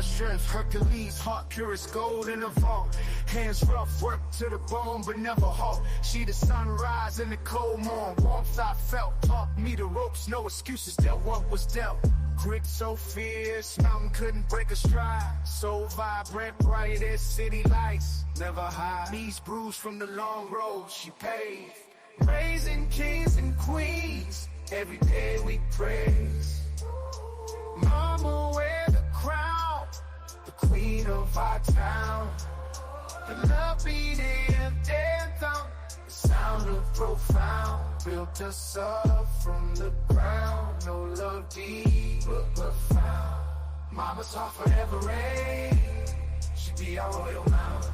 Mama strength, Hercules, heart pure as gold in a vault. Hands rough, work to the bone, but never halt. She the sunrise in the cold morn. Warmth I felt, taught me the ropes, no excuses, dealt what was dealt. Grit so fierce, mountain couldn't break a stride. So vibrant, bright as city lights, never hide. Knees bruised from the long road she paved. Raising kings and queens, every day we praise. Mama wear the crown, the queen of our town. The love beating anthem, the sound of profound. Built us up from the ground, no love deep but profound. Mama's heart forever reign, she be our royal mountain.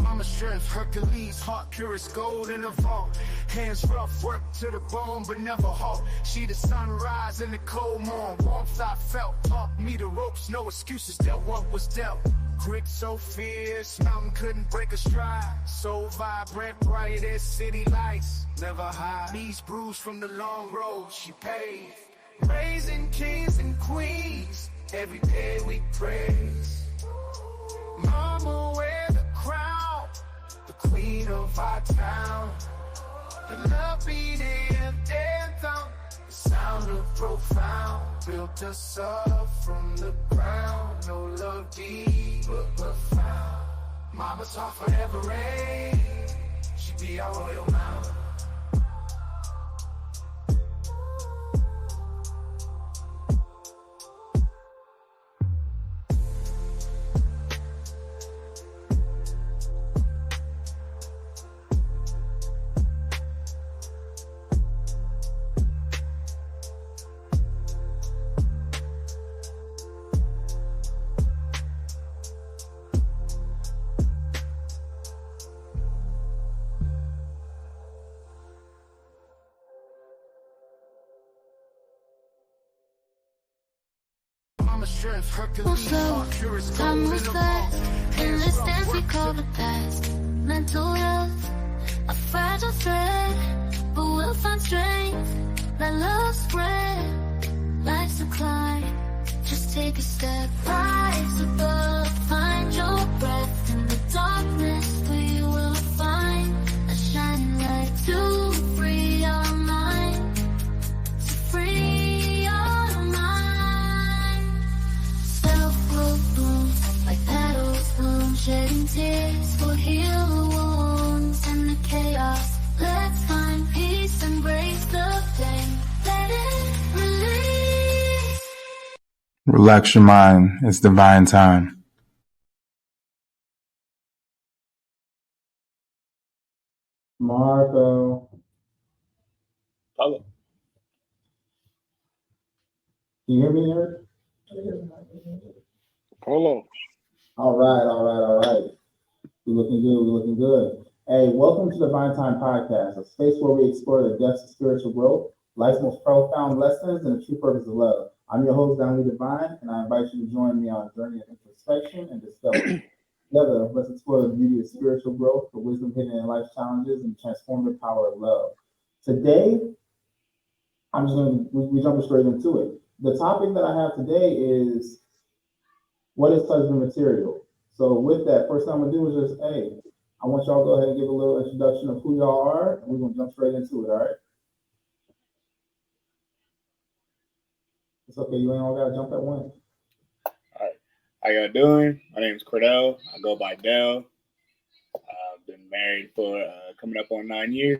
Mama strength, Hercules, heart pure as gold in a vault. Hands rough, work to the bone, but never halt. She the sunrise in the cold morn. Warmth I felt, taught me the ropes, no excuses, dealt what was dealt. Grit so fierce, mountain couldn't break a stride. So vibrant, bright as city lights, never hide. Knees bruised from the long road she paved. Raising kings and queens, every day we praise. Mama wear the crown, the queen of our town. The love beating anthem, the sound of profound. Built us up from the ground, no love deep but profound. Mama's heart forever reign, she be our royal mountain. Time moves fast, in this dance we call the past. Mental health, a fragile thread, but we'll find strength, let love spread. Life's a climb, just take a step, rise above, find your breath. In the darkness we will find a shining light to free our mind, to free our mind. Self-will bloom like petals bloom, shedding tears will heal the wounds and the chaos. Let's find peace, embrace the pain, let it release. Relax your mind, it's divine time. Marco. Hello. Can you hear me, Eric? Hello. All right. We're looking good. Hey, welcome to the Divine Time Podcast, a space where we explore the depths of spiritual growth, life's most profound lessons, and the true purpose of love. I'm your host, Donnie Divine, and I invite you to join me on a journey of introspection and discovery. Together, let's explore the beauty of spiritual growth, the wisdom hidden in life's challenges, and the transformative power of love. Today, we jumping straight into it. The topic that I have today is, what is husband material? So with that, first thing I'm gonna do is just, I want y'all to go ahead and give a little introduction of who y'all are, and we're gonna jump straight into it, all right? It's okay, you ain't all gotta jump at once. All right. How y'all doing? My name is Cordell. I go by Dell. I've been married for coming up on 9 years.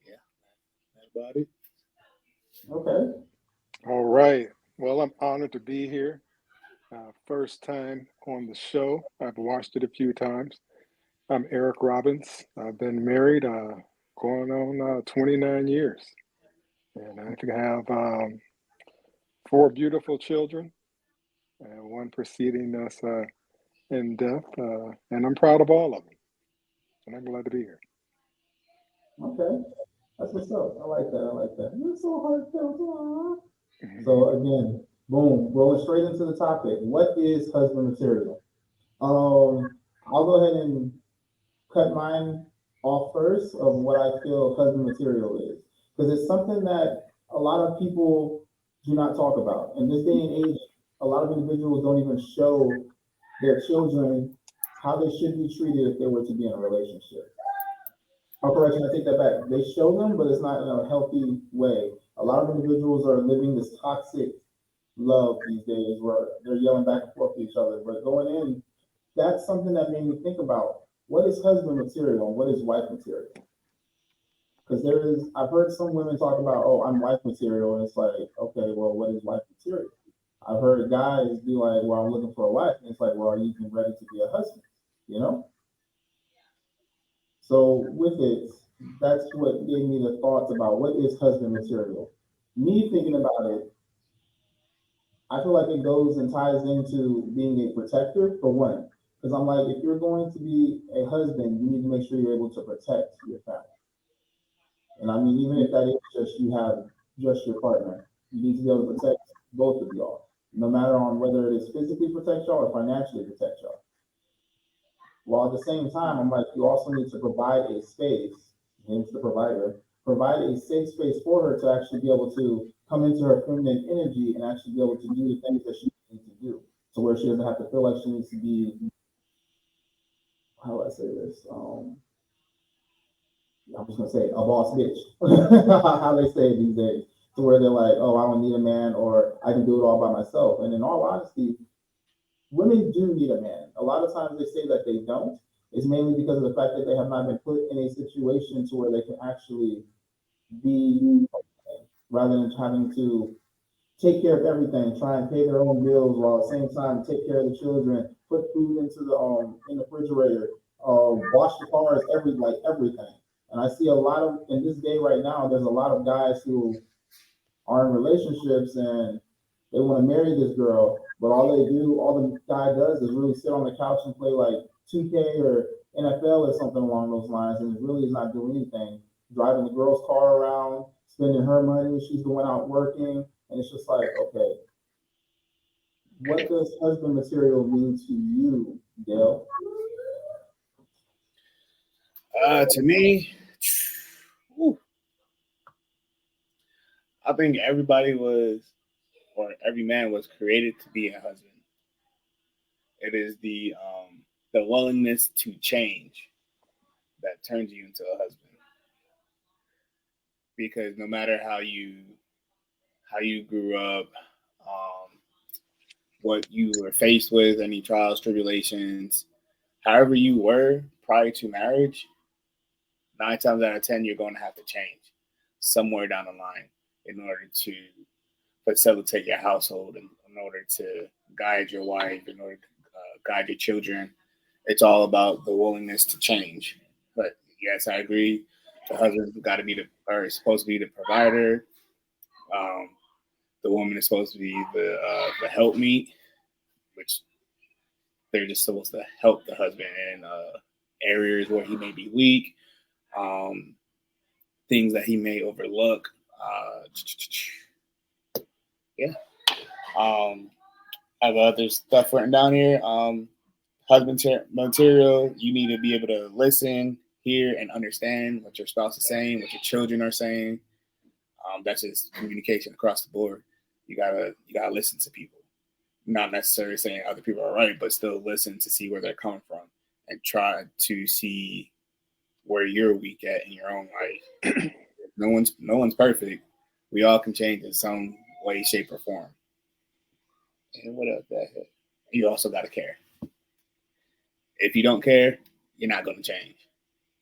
Yeah, that's about it. Okay. All right. Well, I'm honored to be here. First time on the show. I've watched it a few times. I'm Eric Robbins. I've been married going on 29 years. And I have 4 beautiful children, one preceding us in death, and I'm proud of all of them. And I'm glad to be here. Okay, that's what's up. I like that. I like that. You're so heartfelt. Aw. So again, boom, rolling straight into the topic. What is husband material? I'll go ahead and cut mine off first of what I feel husband material is, because it's something that a lot of people do not talk about. In this day and age, a lot of individuals don't even show their children how they should be treated if they were to be in a relationship. Oh, correction, I take that back. They show them, but it's not in a healthy way. A lot of individuals are living this toxic love these days where they're yelling back and forth to each other. But going in, that's something that made me think about what is husband material and what is wife material? Because I've heard some women talk about, oh, I'm wife material. And it's like, okay, well, what is wife material? I've heard guys be like, well, I'm looking for a wife. And it's like, well, are you even ready to be a husband? You know? So with it, that's what gave me the thoughts about what is husband material. Me thinking about it, I feel like it goes and ties into being a protector for one. Because I'm like, if you're going to be a husband, you need to make sure you're able to protect your family. And I mean, even if that is just you have just your partner, you need to be able to protect both of y'all, no matter on whether it is physically protect y'all or financially protect y'all. While at the same time, I'm like, you also need to provide a space, hence the provider, provide a safe space for her to actually be able to come into her feminine energy and actually be able to do the things that she needs to do, to where she doesn't have to feel like she needs to be, how do I say this? I'm just gonna say a boss bitch, how they say it these days, to where they're like, oh, I don't need a man, or I can do it all by myself. And in all honesty, women do need a man. A lot of times they say that they don't. It's mainly because of the fact that they have not been put in a situation to where they can actually be, rather than having to take care of everything, try and pay their own bills while at the same time take care of the children, put food into the in the refrigerator, wash the cars, everything. And I see a lot of in this day right now, there's a lot of guys who are in relationships and they want to marry this girl, but all the guy does is really sit on the couch and play like 2K or NFL or something along those lines, and really is not doing anything. Driving the girl's car around, spending her money, she's going out working, and it's just like, okay, what does husband material mean to you, Dale? To me, whew, I think everybody was, or every man was created to be a husband. It is the willingness to change that turns you into a husband. Because no matter how you grew up, what you were faced with, any trials, tribulations, however you were prior to marriage, 9 times out of 10 you're going to have to change somewhere down the line in order to facilitate your household, in order to guide your wife, in order to guide your children. It's all about the willingness to change. But yes, I agree. The husband's got to be or supposed to be the provider. The woman is supposed to be the helpmeet, which they're just supposed to help the husband in areas where he may be weak, things that he may overlook. Yeah. I have other stuff written down here. Husband material, you need to be able to listen, hear, and understand what your spouse is saying, what your children are saying. That's just communication across the board. You gotta listen to people. Not necessarily saying other people are right, but still listen to see where they're coming from and try to see where you're weak at in your own life. No one's perfect. We all can change in some way, shape, or form. And what else? You also got to care. If you don't care, you're not going to change.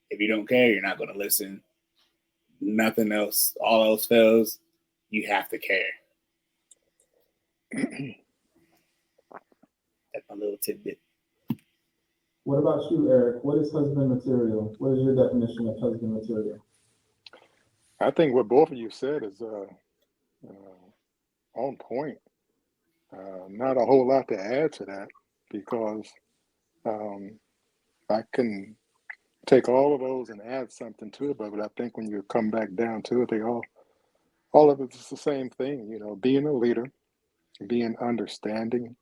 If you don't care, you're not going to listen. Nothing else, all else fails. You have to care. That's my little tidbit. What about you, Eric? What is husband material? What is your definition of husband material? I think what both of you said is on point. Not a whole lot to add to that because um, I can take all of those and add something to it, but I think when you come back down to it, all of it's the same thing. You know, being a leader, being understanding,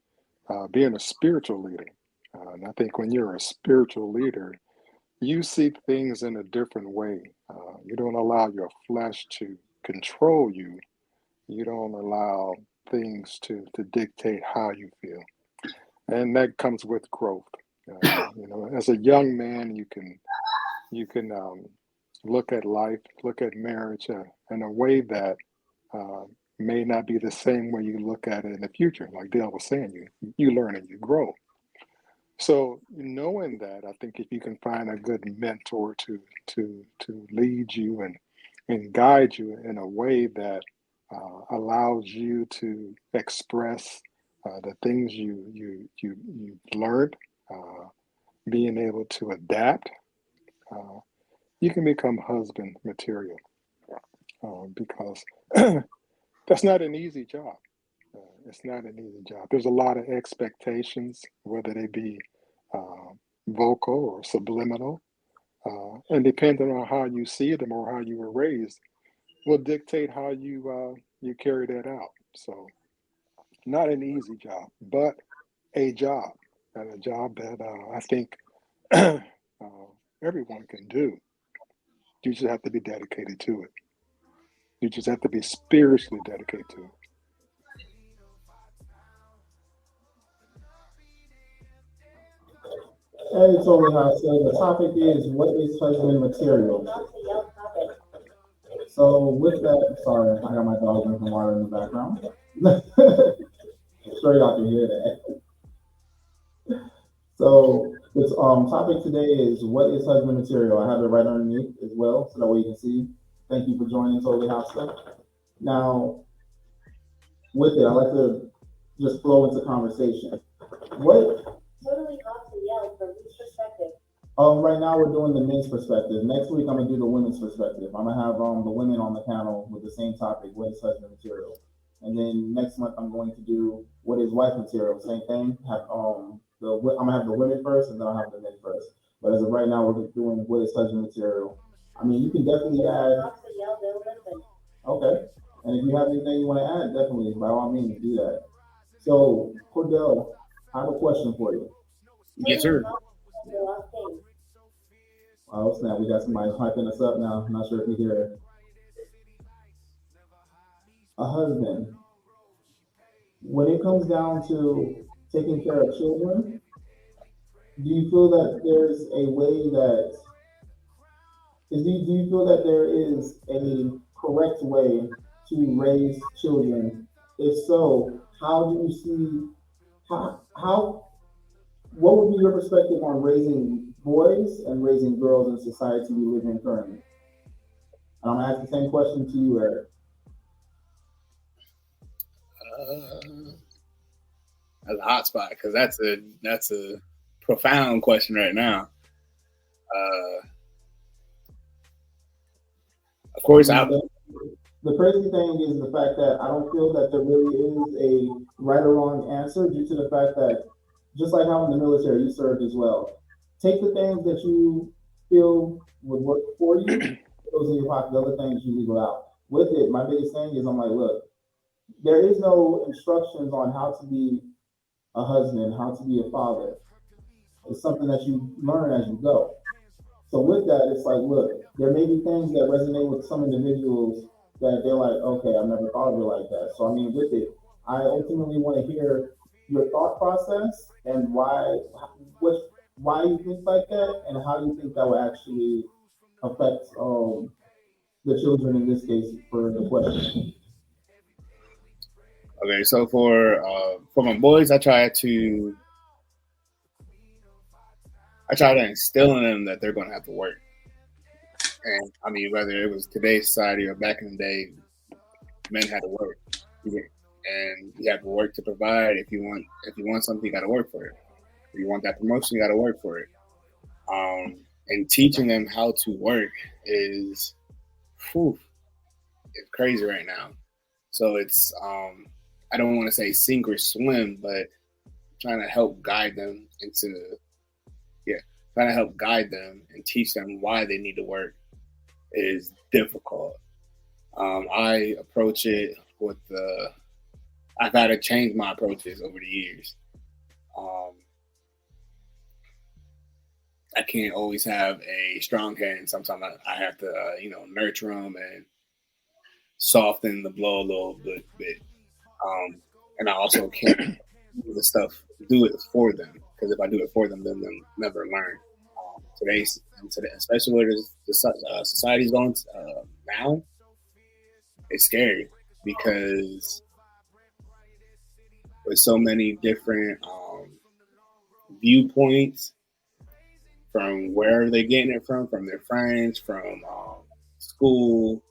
being a spiritual leader. And I think when you're a spiritual leader, you see things in a different way. You don't allow your flesh to control you. You don't allow things to dictate how you feel. And that comes with growth. You know, as a young man, you can look at life, look at marriage in a way that uh, may not be the same way you look at it in the future. Like Dale was saying, you learn and you grow. So knowing that, I think if you can find a good mentor to lead you and guide you in a way that allows you to express the things you learned, uh, being able to adapt, uh, you can become husband material because that's not an easy job. It's not an easy job. There's a lot of expectations, whether they be uh, vocal or subliminal, and depending on how you see them or how you were raised, will dictate how you carry that out. So, not an easy job, but a job, and a job that I think everyone can do. You just have to be dedicated to it. You just have to be spiritually dedicated to it. Hey, totally how so the topic is what is husband material? So with that, sorry, I got my dog drinking water in the background. Sure y'all can hear that. So this topic today is what is husband material? I have it right underneath as well, so that way you can see. Thank you for joining Totally House. Now, with it, I like to just flow into conversation. What Totally off to yell from whose perspective? Right now we're doing the men's perspective. Next week I'm gonna do the women's perspective. I'm gonna have the women on the panel with the same topic, what is husband material? And then next month I'm going to do what is wife material, same thing. Have I'm gonna have the women first and then I'll have the men first. But as of right now we're doing what is husband material. I mean you can definitely add. Okay. And if you have anything you want to add, definitely by all means do that. So Cordell, I have a question for you. Yes, sir. Oh snap, we got somebody hyping us up now. I'm not sure if you hear it. A husband, when it comes down to taking care of children, do you feel that there's a way that do you feel that there is a correct way to raise children? If so, how do you see how what would be your perspective on raising boys and raising girls in society we live in currently? And I'm gonna ask the same question to you, Eric. That's a hot spot because that's a profound question right now. Of course, The crazy thing is the fact that I don't feel that there really is a right or wrong answer due to the fact that just like how in the military you served as well. Take the things that you feel would work for you, those in your pocket, the other things you leave out. With it, my biggest thing is I'm like, look, there is no instructions on how to be a husband, how to be a father. It's something that you learn as you go. So with that, it's like, look, there may be things that resonate with some individuals that they're like, okay, I've never thought of it like that. So I mean, with it, I ultimately want to hear your thought process and what, why you think like that, and how you think that will actually affect the children in this case for the question. okay. So for my boys, I try to instill in them that they're going to have to work. And I mean, whether it was today's society or back in the day, men had to work, and you have to work to provide. If you want something, you got to work for it. If you want that promotion, you got to work for it. And teaching them how to work is, whew, is crazy right now. So it's I don't want to say sink or swim, but trying to help guide them trying to help guide them and teach them why they need to work is difficult. I approach it with I've had to change my approaches over the years. I can't always have a strong hand. Sometimes I have to, nurture them and soften the blow a little bit. And I also can't do it for them, because if I do it for them, then they'll never learn. Today, especially where the society's going now, it's scary because with so many different viewpoints from wherever they're getting it from their friends, from school,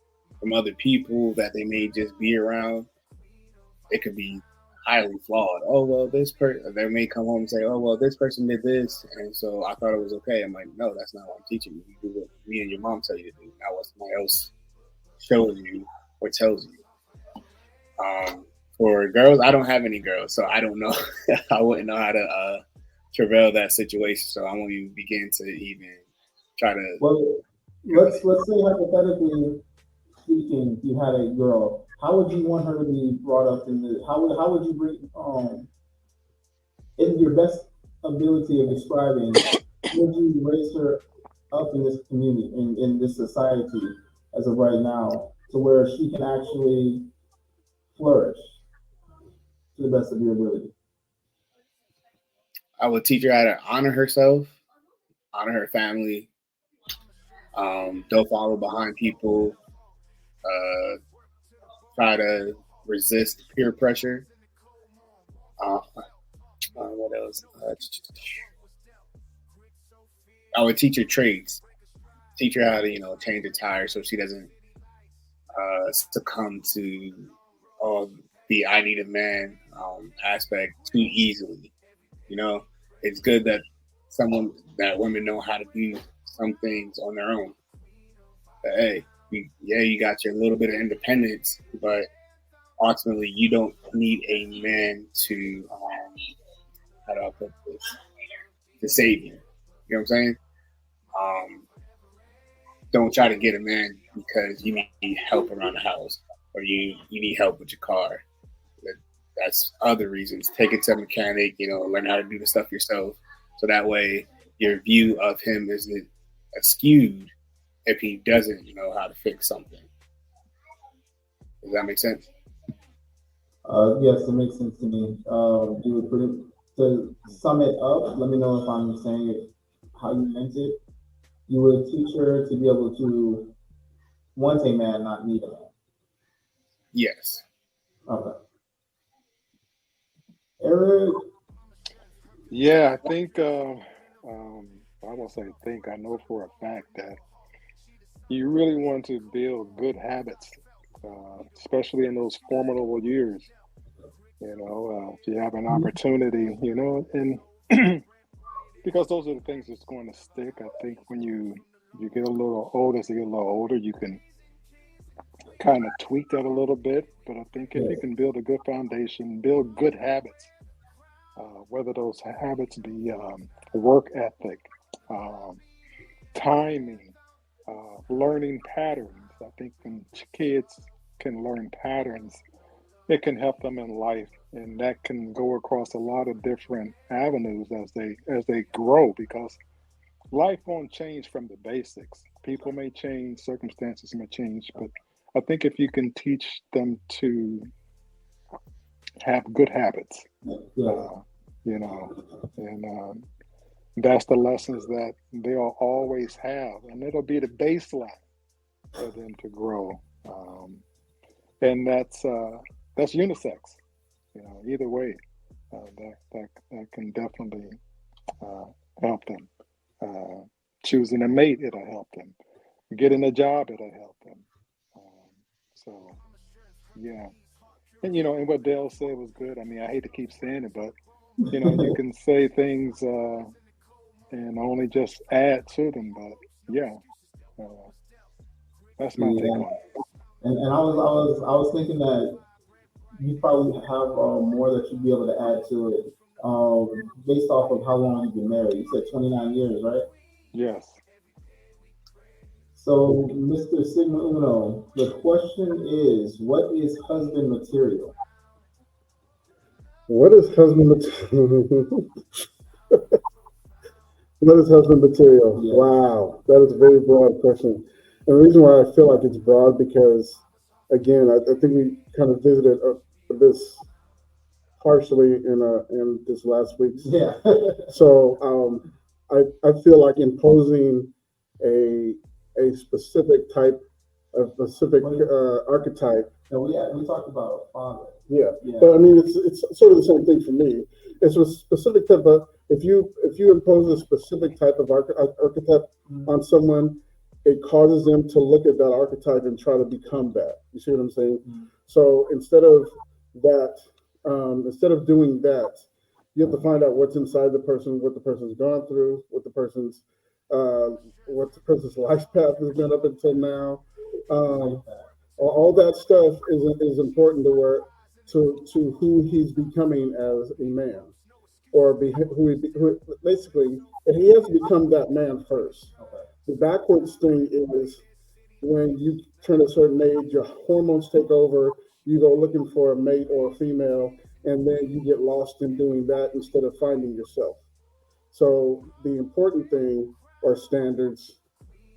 from other people that they may just be around. It could be highly flawed. Oh, well, this person, they may come home and say, oh, well, this person did this, and so I thought it was okay. I'm like, no, that's not what I'm teaching you. You do what me and your mom tell you to do, not what somebody else shows you or tells you. For girls, I don't have any girls, so I don't know. I wouldn't know how to travail that situation, so I won't even begin to even try to. Well, let's say hypothetically speaking, you had a girl. How would you want her to be brought up in the? How would you bring in your best ability of describing? Would you raise her up in this community, in this society, as of right now, to where she can actually flourish to the best of your ability? I would teach her how to honor herself, honor her family. Don't follow behind people. Try to resist peer pressure. What else? I would teach her trades. Teach her how to, change a tire so she doesn't succumb to the I need a man aspect too easily. It's good that women know how to do some things on their own. But hey, you got your little bit of independence, but ultimately you don't need a man to how do I put this, to save you. You know what I'm saying? Don't try to get a man because you need help around the house or you need help with your car. That's other reasons. Take it to a mechanic, learn how to do the stuff yourself. So that way your view of him isn't skewed if he doesn't know how to fix something. Does that make sense? Yes, it makes sense to me. To sum it up, let me know if I'm saying it how you meant it. You would teach her to be able to want a man, not need a man. Yes. Okay. Eric? Yeah, I think, I won't say think, I know for a fact that you really want to build good habits, especially in those formidable years. If you have an opportunity, and because those are the things that's going to stick. I think when you get a little older, you can kind of tweak that a little bit. But I think if you can build a good foundation, build good habits, whether those habits be work ethic, timing, learning patterns. I think when kids can learn patterns, it can help them in life, and that can go across a lot of different avenues as they grow, because life won't change from the basics. People may change, circumstances may change, but I think if you can teach them to have good habits, and that's the lessons that they'll always have, and it'll be the baseline for them to grow. And that's unisex. Either way, that can definitely help them. Choosing a mate, it'll help them. Getting a job, it'll help them. So, yeah. And, and what Dale said was good. I mean, I hate to keep saying it, but, you can say things and only just add to them. But, yeah, that's my take on it. And I was thinking that you probably have more that you'd be able to add to it, based off of how long you've been married. You said 29 years, right? Yes. So, Mr. Sigma Uno, the question is, what is husband material? What is husband material? What is husband material? Yeah. Wow, that is a very broad question. And the reason why I feel like it's broad because, again, I think we kind of visited this partially in this last week's. Yeah. So I feel like imposing a a specific type, a specific archetype. No, we talked about father. Yeah, Yeah. but I mean, it's sort of the same thing for me. It's a specific type of if you impose a specific type of archetype on someone, it causes them to look at that archetype and try to become that. You see what I'm saying? So that, instead of doing that, you have to find out what's inside the person, what the person's gone through, what the person's life path has been up until now. All that stuff is important to who he's becoming as a man, or basically, and he has to become that man first. Okay. The backwards thing is when you turn a certain age, your hormones take over. You go looking for a mate or a female, and then you get lost in doing that instead of finding yourself. So the important thing are standards.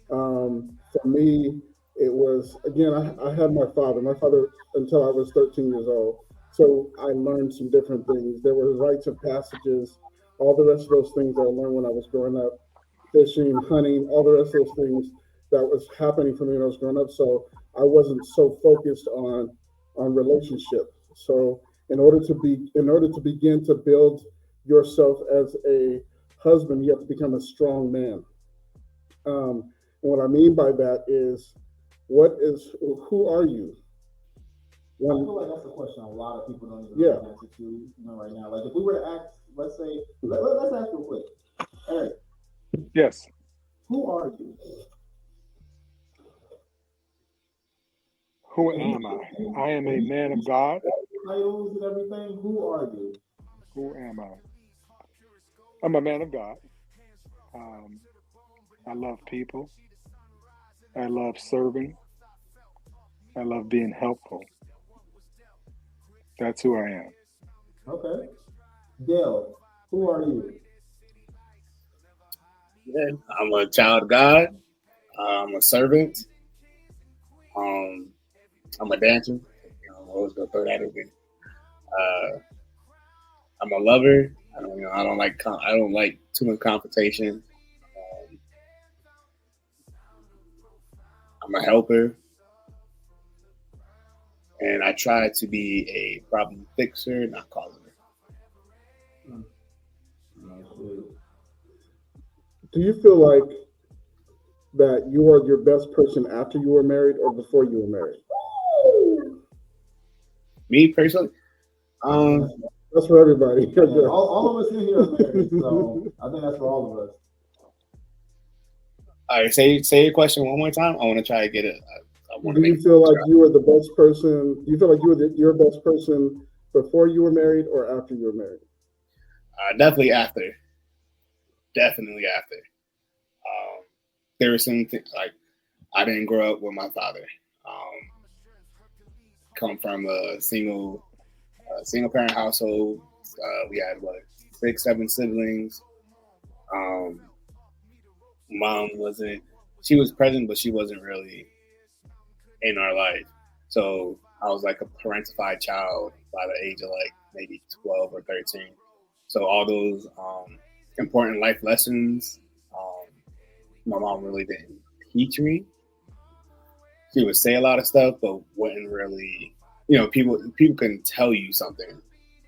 For me, it was again. I had my father. My father until I was 13 years old. So I learned some different things. There were rites of passages, all the rest of those things that I learned when I was growing up, fishing, hunting, all the rest of those things that was happening for me when I was growing up. So I wasn't so focused on relationship. So in order to begin to build yourself as a husband, you have to become a strong man. And what I mean by that is, who are you? I feel like that's a question a lot of people don't even Yeah. know the answer to, right now. Like if we were to ask, let's say, let's ask real quick. Eric, Yes. who are you? Who am I? I am a man of God. Titles and everything. Who are you? Who am I? I'm a man of God. Um, I love people. I love serving. I love being helpful. That's who I am. Okay. Dale, who are you? Yeah, I'm a child of God. I'm a servant. Um, I'm a dancer. I always gonna throw that in there. I'm a lover. I don't like too much confrontation. Um, I'm a helper, and I try to be a problem fixer, not causer. Do you feel like that you are your best person after you were married or before you were married? Me personally, That's for everybody. Yeah, all of us in here are married, so I think that's for all of us. all right, say your question one more time. I want to try to get it. I want to Do you make. feel like you were the best person? Do you feel like you were your best person before you were married or after you were married? Definitely after. Definitely after. There were some things like I didn't grow up with my father. Come from a single parent household. We had 6, 7 siblings. Mom wasn't. She was present, but she wasn't really in our life. So I was like a parentified child by the age of like maybe 12 or 13. So all those important life lessons, my mom really didn't teach me. She would say a lot of stuff, but wouldn't really, people can tell you something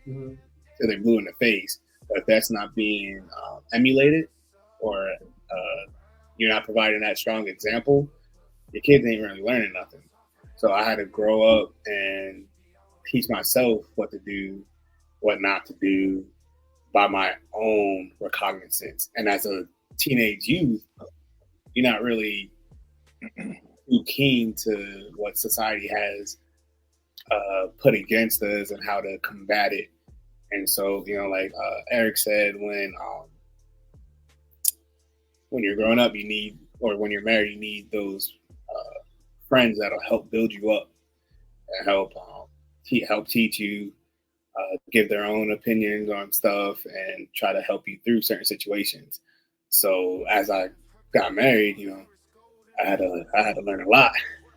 till they blue in the face, but if that's not being emulated or you're not providing that strong example, your kids ain't really learning nothing. So I had to grow up and teach myself what to do, what not to do by my own recognizance. And as a teenage youth, you're not really too keen to what society has put against us and how to combat it. And so, like Eric said, when you're growing up, when you're married, you need those friends that'll help build you up and help teach you, give their own opinions on stuff, and try to help you through certain situations. So as I got married, I had to learn a lot,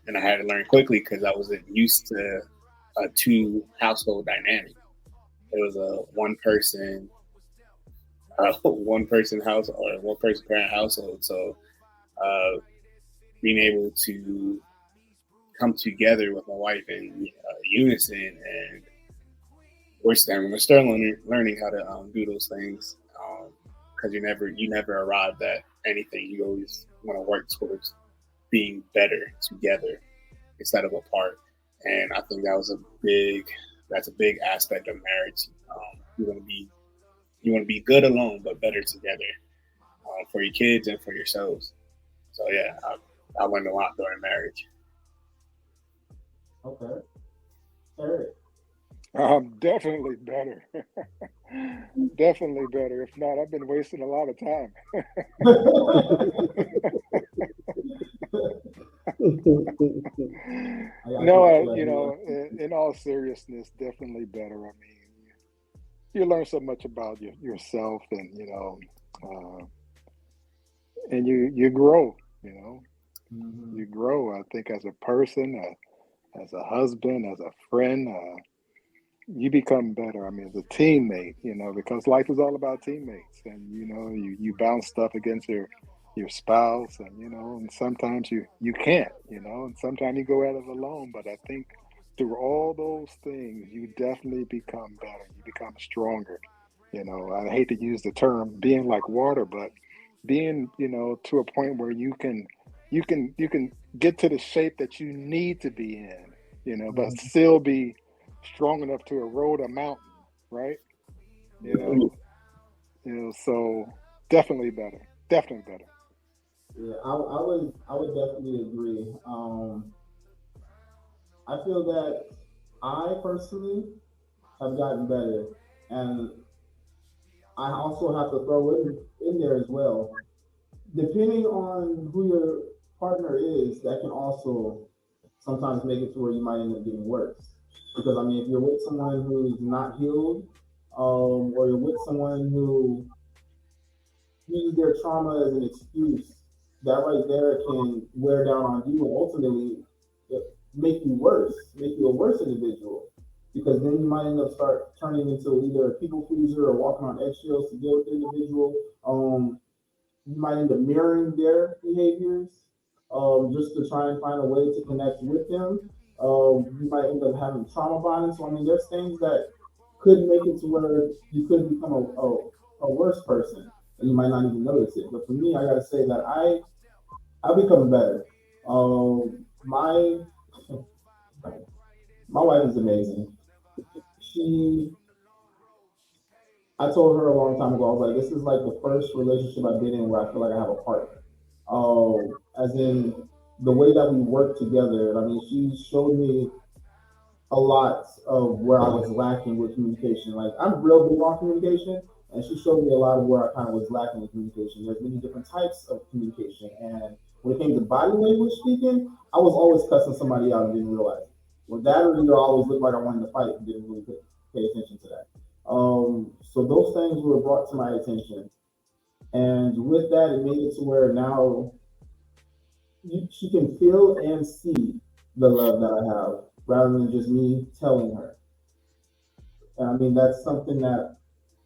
and I had to learn quickly because I wasn't used to a two household dynamic. It was a one person house or one person parent household. So being able to come together with my wife in unison, and we're still learning how to do those things, because you never arrive at anything. You always want to work towards being better together instead of apart. And I think that's a big aspect of marriage. You want to be good alone, but better together, for your kids and for yourselves. So yeah, I learned a lot during marriage. Okay. Eric. Definitely better. Definitely better. If not, I've been wasting a lot of time. No, in all seriousness, definitely better. I mean, you learn so much about yourself, and and you grow. You grow. I think as a person, as a husband, as a friend, you become better. I mean, as a teammate, because life is all about teammates, and you bounce stuff against your spouse, and and sometimes you can't, and sometimes you go at it alone. But I think through all those things, you definitely become better. You become stronger. I hate to use the term being like water, but being to a point where you can get to the shape that you need to be in, but still be strong enough to erode a mountain, right? So definitely better. Yeah, I would definitely agree. I feel that I personally have gotten better, and I also have to throw in there as well. Depending on who your partner is, that can also sometimes make it to where you might end up getting worse. Because I mean, if you're with someone who's not healed, or you're with someone who uses their trauma as an excuse, that right there can wear down on you and ultimately make you a worse individual. Because then you might end up start turning into either a people pleaser or walking on eggshells to deal with the individual. You might end up mirroring their behaviors, just to try and find a way to connect with them. You might end up having trauma bonding. So I mean, there's things that could make it to where you could become a worse person, and you might not even notice it. But for me, I gotta say that I become better. My wife is amazing. She I told her a long time ago, I was like, this is like the first relationship I've been in where I feel like I have a partner. As in the way that we work together. I mean, she showed me a lot of where I was lacking with communication. Like I'm real big on communication, and she showed me a lot of where I kind of was lacking with communication. There's many different types of communication, and when it came to body language speaking, I was always cussing somebody out and didn't realize it. Well, that or either I always looked like I wanted to fight and didn't really pay attention to that. So those things were brought to my attention, and with that, it made it to where now she can feel and see the love that I have rather than just me telling her. And I mean, that's something that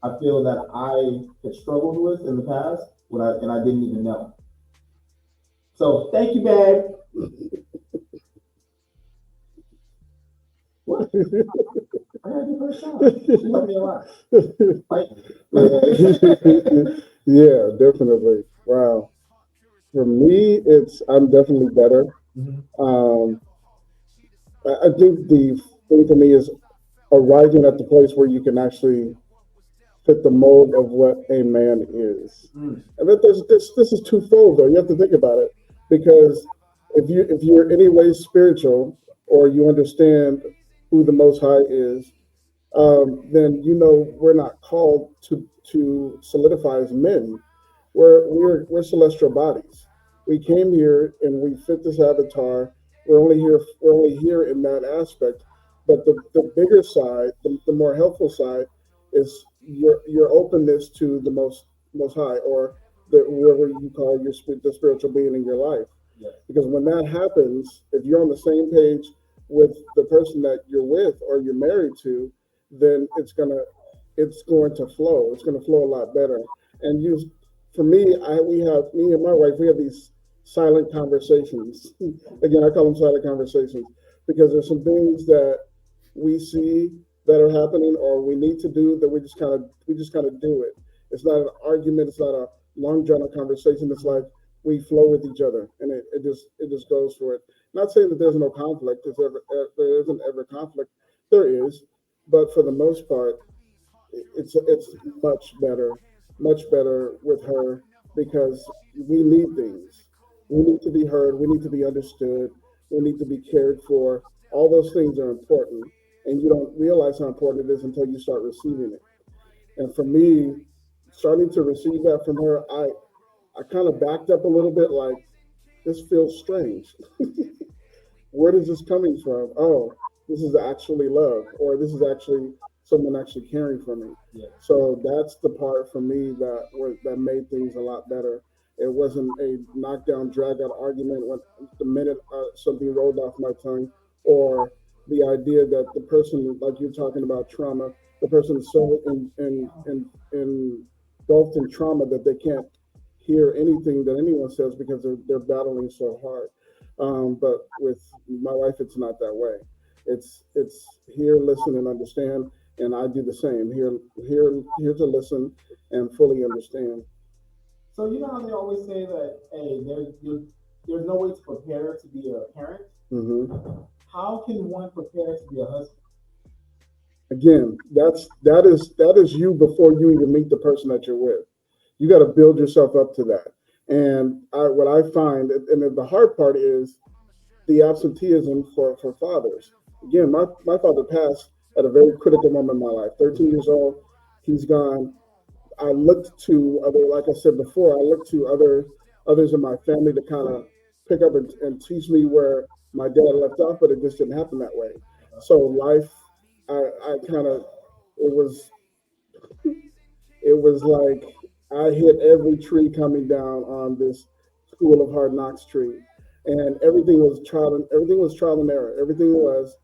I feel that I had struggled with in the past and I didn't even know. So thank you, babe. What? I gotta give her a shot. She helped me a lot. Like, Yeah, definitely. Wow. For me, I'm definitely better. Um, I think the thing for me is arriving at the place where you can actually fit the mold of what a man is. mm, And this is twofold though. You have to think about it because if you're anyway spiritual or you understand who the Most High is, then you know we're not called to solidify as men. We're celestial bodies. We came here and we fit this avatar. We're only here in that aspect. But the bigger side, the more helpful side, is your openness to the most high, or whoever you call the spiritual being in your life. Yes. Because when that happens, if you're on the same page with the person that you're with or you're married to, then it's going to flow. It's going to flow a lot better. And you, for me, we have me and my wife. We have these silent conversations. Again, I call them silent conversations because there's some things that we see that are happening or we need to do that we just kind of do it. It's not an argument. It's not a long drawn out conversation. It's like we flow with each other, and it just goes for it. Not saying that there's no conflict. There isn't ever conflict. There is, but for the most part, it's much better with her because we need things. We need to be heard. We need to be understood. We need to be cared for. All those things are important, and you don't realize how important it is until you start receiving it. And for me, starting to receive that from her, I kind of backed up a little bit, like this feels strange. Where is this coming from? Oh, this is actually love, or this is actually someone actually caring for me. Yeah. So that's the part for me that made things a lot better. It wasn't a knockdown, drag out argument when the minute something rolled off my tongue, or the idea that the person, like you're talking about trauma, the person is so engulfed in trauma that they can't hear anything that anyone says because they're battling so hard. But with my wife, it's not that way. It's hear, listen, and understand, and I do the same. Here to listen and fully understand. So you know how they always say that, hey, there's no way to prepare to be a parent. Hmm. How can one prepare to be a husband? Again, that is you before you even meet the person that you're with. You got to build yourself up to that. And what I find, and the hard part is the absenteeism for fathers. Again, my father passed at a very critical moment in my life. 13 years old, he's gone. I looked to other, like I said before, I looked to others in my family to kind of pick up and teach me where my dad left off, but it just didn't happen that way. So life, I kind of, it was it was like I hit every tree coming down on this school of hard knocks tree, and everything was trial and error. Everything was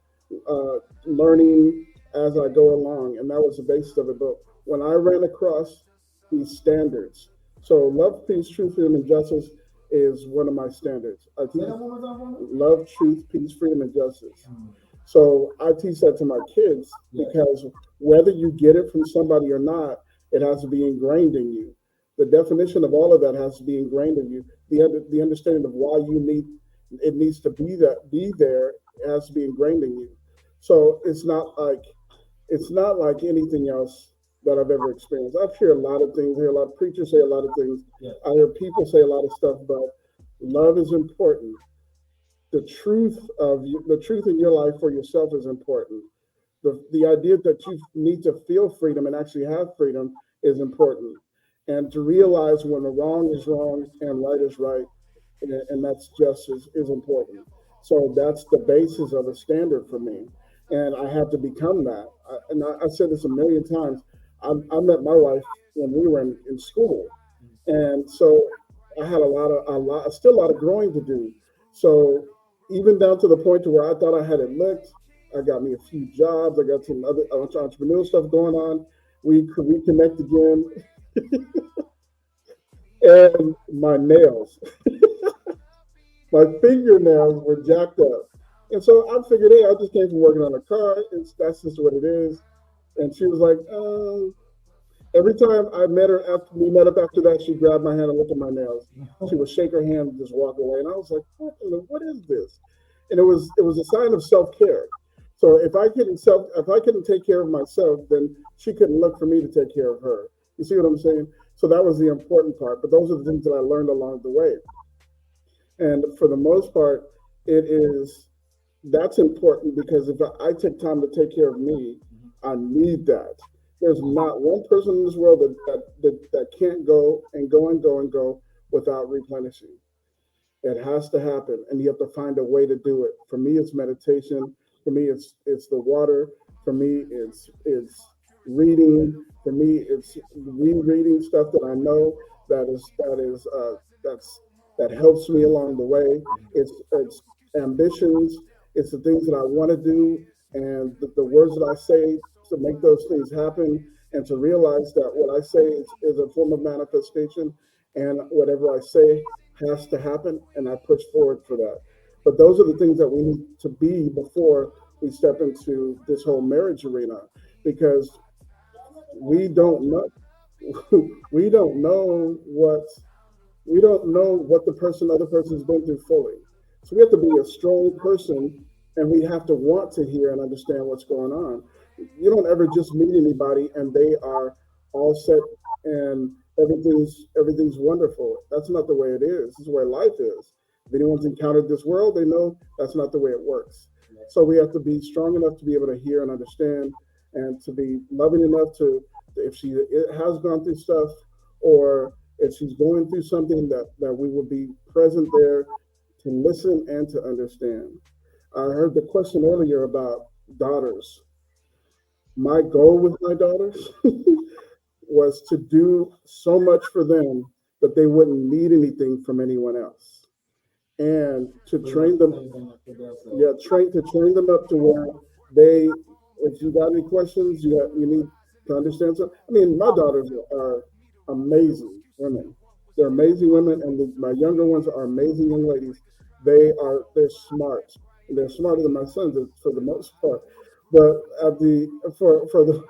learning as I go along, and that was the basis of it. But when I ran across these standards, so love, peace, truth, freedom, and justice is one of my standards. I Say teach that one more time for me. love, truth, peace, freedom, and justice. Mm. So I teach that to my kids Yeah. because whether you get it from somebody or not, it has to be ingrained in you. The definition of all of that has to be ingrained in you. The understanding of why you need it needs to be there has to be ingrained in you. So it's not like anything else that I've ever experienced. I've heard a lot of things. I hear a lot of preachers say a lot of things. Yeah. I hear people say a lot of stuff, but love is important. The truth in your life for yourself is important. The idea that you need to feel freedom and actually have freedom is important, and to realize when the wrong is wrong and right is right, and that's justice is important. So that's the basis of a standard for me, and I have to become that. I said this a million times. I met my wife when we were in school, and so I had still a lot of growing to do. So even down to the point to where I thought I had it licked, I got me a few jobs. I got some other entrepreneurial stuff going on. We could reconnect again, and my nails, my fingernails were jacked up. And so I figured, hey, I just came from working on a car. That's just what it is. And she was like, every time I met her after we met up after that, she grabbed my hand and looked at my nails. She would shake her hand and just walk away. And I was like, what is this? And it was a sign of self-care. So if I couldn't take care of myself, then she couldn't look for me to take care of her. You see what I'm saying? So that was the important part. But those are the things that I learned along the way. And for the most part, that's important because if I take time to take care of me, I need that. There's not one person in this world that can't go and go and go and go without replenishing. It has to happen, and you have to find a way to do it. For me, it's meditation. For me, it's the water. For me, it's reading. For me, it's rereading stuff that I know that's that helps me along the way. It's ambitions. It's the things that I want to do, and the words that I say to make those things happen, and to realize that what I say is a form of manifestation, and whatever I say has to happen, and I push forward for that. But those are the things that we need to be before we step into this whole marriage arena, because we don't know we don't know what the other person's been through fully. So we have to be a strong person, and we have to want to hear and understand what's going on. You don't ever just meet anybody and they are all set and everything's wonderful. That's not the way it is. This is where life is. If anyone's encountered this world, they know that's not the way it works. So we have to be strong enough to be able to hear and understand, and to be loving enough to, if she has gone through stuff, or if she's going through something, that we will be present there to listen and to understand. I heard the question earlier about daughters. My goal with my daughters was to do so much for them that they wouldn't need anything from anyone else, and to train them, train them up to where they, if you got any questions, you need to understand something. I mean, my daughters are amazing women. They're amazing women, and my younger ones are amazing young ladies. They're smart. They're smarter than my sons for the most part. But at the for the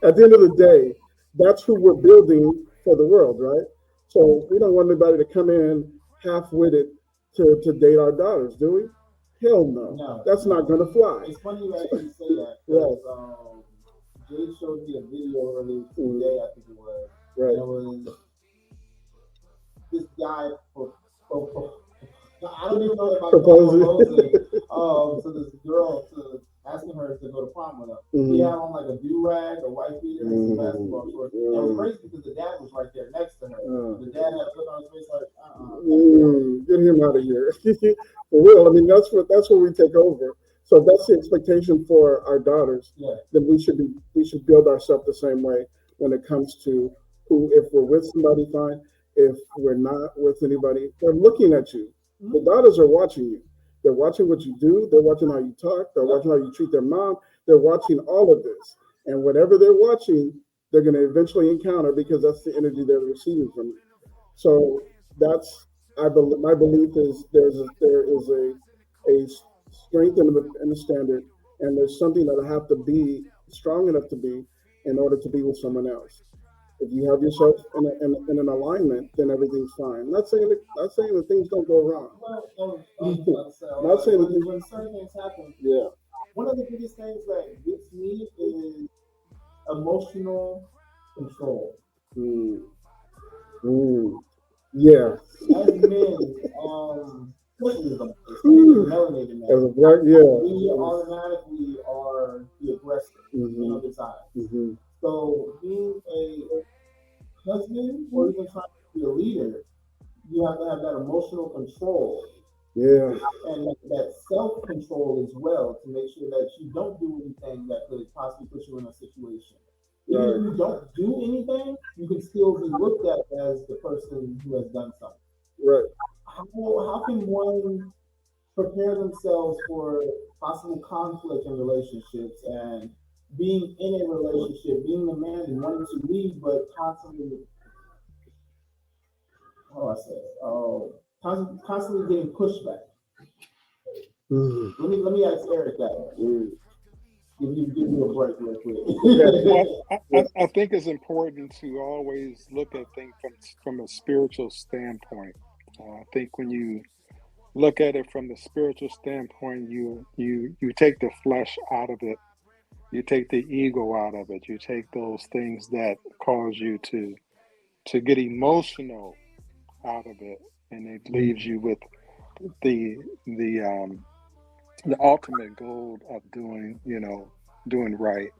at the end of the day, that's who we're building for the world, right? So we don't want anybody to come in half-witted to date our daughters, do we? Hell no. No, That's not going to fly. it's funny you actually say that because Jay showed me a video earlier today, I think it was. Right. There was this guy I don't even know if I call proposing. So this girl asking her to go to prom with him. He had on like a do-rag, a white beater, and some basketball shorts. It was crazy because the dad was right there next to her. The dad had a look on his face like, get him out of here. For real. I mean, that's what we take over. So if that's the expectation for our daughters, then we should build ourselves the same way when it comes to who, if we're with somebody, fine. If we're not with anybody, they're looking at you. The daughters are watching you. They're watching what you do. They're watching how you talk. They're watching how you treat their mom. They're watching all of this. And whatever they're watching, they're going to eventually encounter, because that's the energy they're receiving from you. So that's, my belief is there is a strength and a standard, and there's something that I have to be strong enough to be in order to be with someone else. If you have yourself in an alignment, then everything's fine. Not saying that things don't go wrong. Not saying that when certain things happen. Yeah. One of the biggest things that gets me is emotional control. Yeah. As men, especially as a melanated man, as a black, we automatically are the aggressor in other side. So being a husband, or even trying to be a leader, you have to have that emotional control. Yeah. And that self-control as well, to make sure that you don't do anything that could possibly put you in a situation. Even if you don't do anything, you can still be looked at as the person who has done something. Right. How can one prepare themselves for possible conflict in relationships, and being in a relationship, being a man and wanting to leave, but constantly, constantly getting pushback? Let me ask Eric that. Give you a break real quick. I think it's important to always look at things from a spiritual standpoint. I think when you look at it from the spiritual standpoint, you take the flesh out of it. You take the ego out of it. You take those things that cause you to get emotional out of it. and it leaves you with the the um, the ultimate goal of doing right.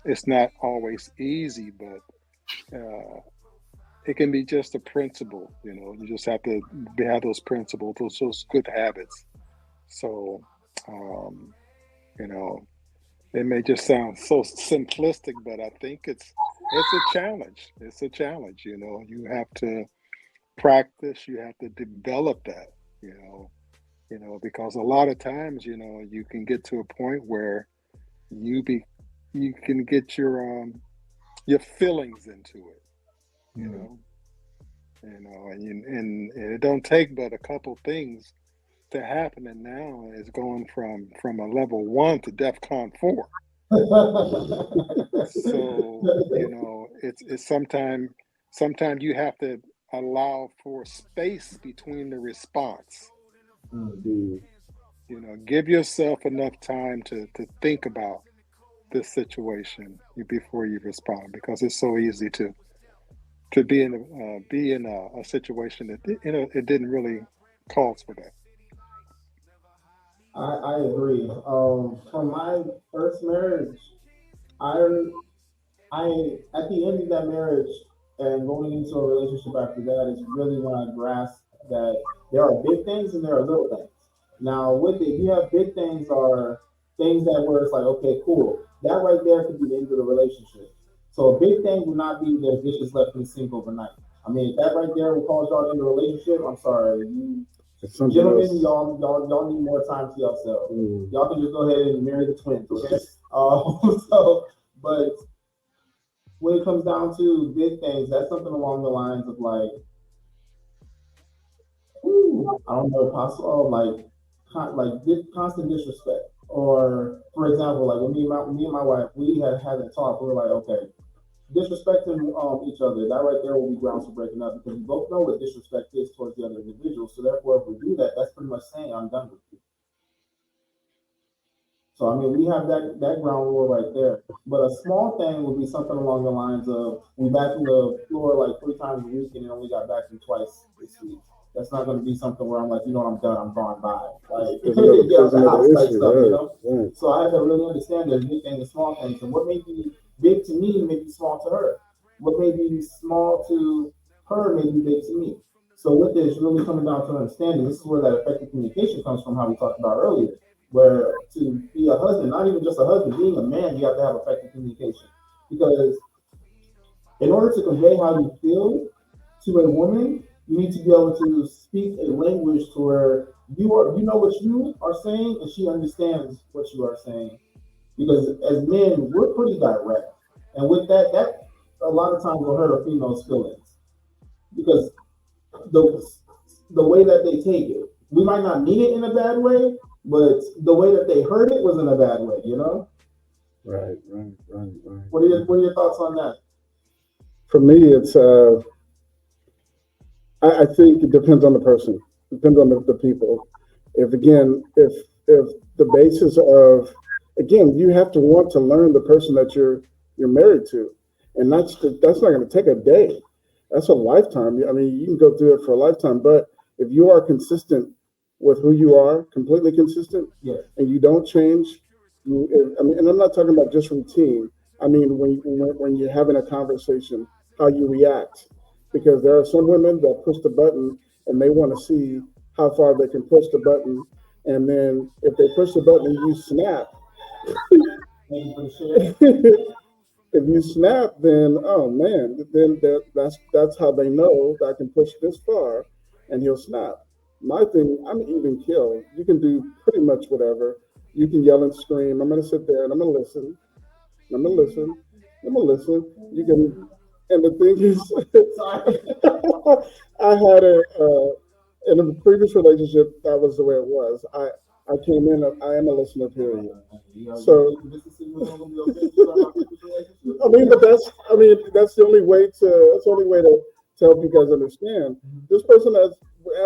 It's not always easy, but it can be just a principle. You just have to have those principles, those good habits. So, um, you know, it may just sound so simplistic, but I think it's a challenge. It's a challenge. You have to practice. You have to develop that. You know, because a lot of times, you can get to a point where you be you can get your feelings into it. You Mm. know, and it don't take but a couple things to happen, and now it's going from a level 1 to DEFCON 4. So it's sometimes you have to allow for space between the response. Mm. Give yourself enough time to think about this situation before you respond, because it's so easy to be in a situation that it didn't really cause for that. I agree. From my first marriage, I I at the end of that marriage and going into a relationship after that is really when I grasped that there are big things and there are little things. Now with it, you have big things are things that where it's like, okay, cool. That right there could be the end of the relationship. So a big thing would not be there's dishes left in the sink overnight. I mean, if that right there will cause y'all into a relationship, I'm sorry. You It's something gentlemen, else. y'all need more time to yourselves. Mm. Y'all can just go ahead and marry the twins, okay? So but when it comes down to big things, that's something along the lines of like, I don't know, possible like, constant disrespect. Or, for example, like when me and my wife, we had a talk. We were like, okay, disrespecting each other, that right there will be grounds for breaking up because we both know what disrespect is towards the other individual. So therefore, if we do that, that's pretty much saying I'm done with you. So I mean, we have that ground rule right there. But a small thing would be something along the lines of we vacuum the floor like 3 times a week and it only got vacuumed twice this week. That's not going to be something where I'm like, I'm done, I'm gone by. Like, get out There's the another house type issue, stuff. right? Right. So I had to really understand there's big things and small things, and what may be big to me may be small to her. What may be small to her may be big to me. So with this, really coming down to understanding, this is where that effective communication comes from, how we talked about earlier where to be a husband, not even just a husband, being a man, you have to have effective communication. Because in order to convey how you feel to a woman, you need to be able to speak a language to where you know what you are saying and she understands what you are saying. Because as men, we're pretty direct. And with that a lot of times will hurt a female's feelings. Because the the way that they take it. We might not mean it in a bad way, but the way that they heard it was in a bad way. Right. What are your thoughts on that? For me, it's I think it depends on the person. Depends on the people. If the basis of again, you have to want to learn the person that you're married to, and that's not going to take a day. That's a lifetime. I mean, you can go through it for a lifetime. But if you are consistent with who you are, completely consistent, Yes. and you don't change, I mean, and I'm not talking about just routine. I mean, when you're having a conversation, how you react, because there are some women that push the button and they want to see how far they can push the button, and then if they push the button and you snap, Thank you for the share. if you snap, then oh man, then that's how they know that I can push this far, and he'll snap. My thing, I'm even kill. You can do pretty much whatever. You can yell and scream. I'm gonna sit there and I'm gonna listen. I'm gonna listen. I'm gonna listen. You can, and the thing is, Sorry. I had in a previous relationship that was the way it was. I came in. I am a listener. Period. So I mean, but that's the only way to help you guys understand. This person had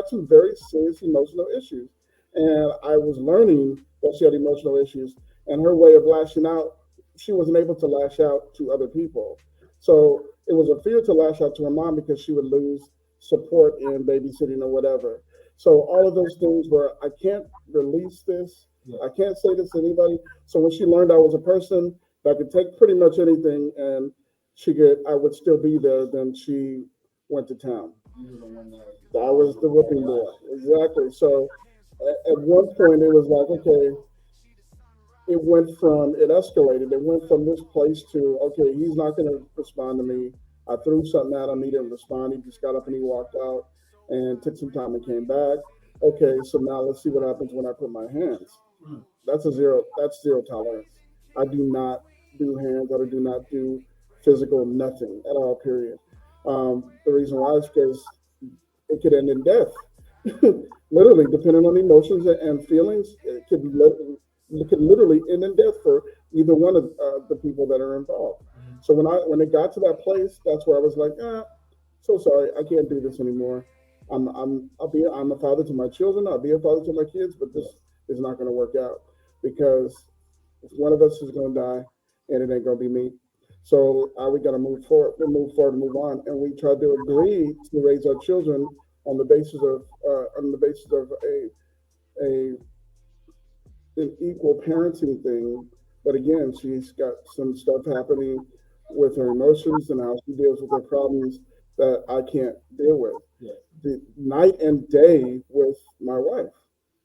some very serious emotional issues, and I was learning that she had emotional issues, and her way of lashing out, she wasn't able to lash out to other people. So it was a fear to lash out to her mom because she would lose support in babysitting or whatever. So all of those things where I can't release this, Yeah. I can't say this to anybody. So when she learned I was a person that could take pretty much anything and I would still be there, then she went to town. You were the one that. I was the whipping boy. Exactly. So at one point it was like, okay, it escalated. It went from this place to, okay, he's not going to respond to me. I threw something at him. He didn't respond. He just got up and he walked out and took some time and came back. Okay, so now let's see what happens when I put my hands. Mm. That's zero tolerance. I do not do hands. I do not do physical nothing at all, period. The reason why is because it could end in death. Literally, depending on emotions and feelings, it could literally end in death for either one of the people that are involved. So when it got to that place, that's where I was like, so sorry, I can't do this anymore. I'm a father to my children. I'll be a father to my kids, but this is not going to work out because one of us is going to die, and it ain't going to be me. So we got to move forward, move on, and we tried to agree to raise our children on the basis of a an equal parenting thing. But again, she's got some stuff happening with her emotions and how she deals with her problems that I can't deal with. Yeah. The night and day with my wife.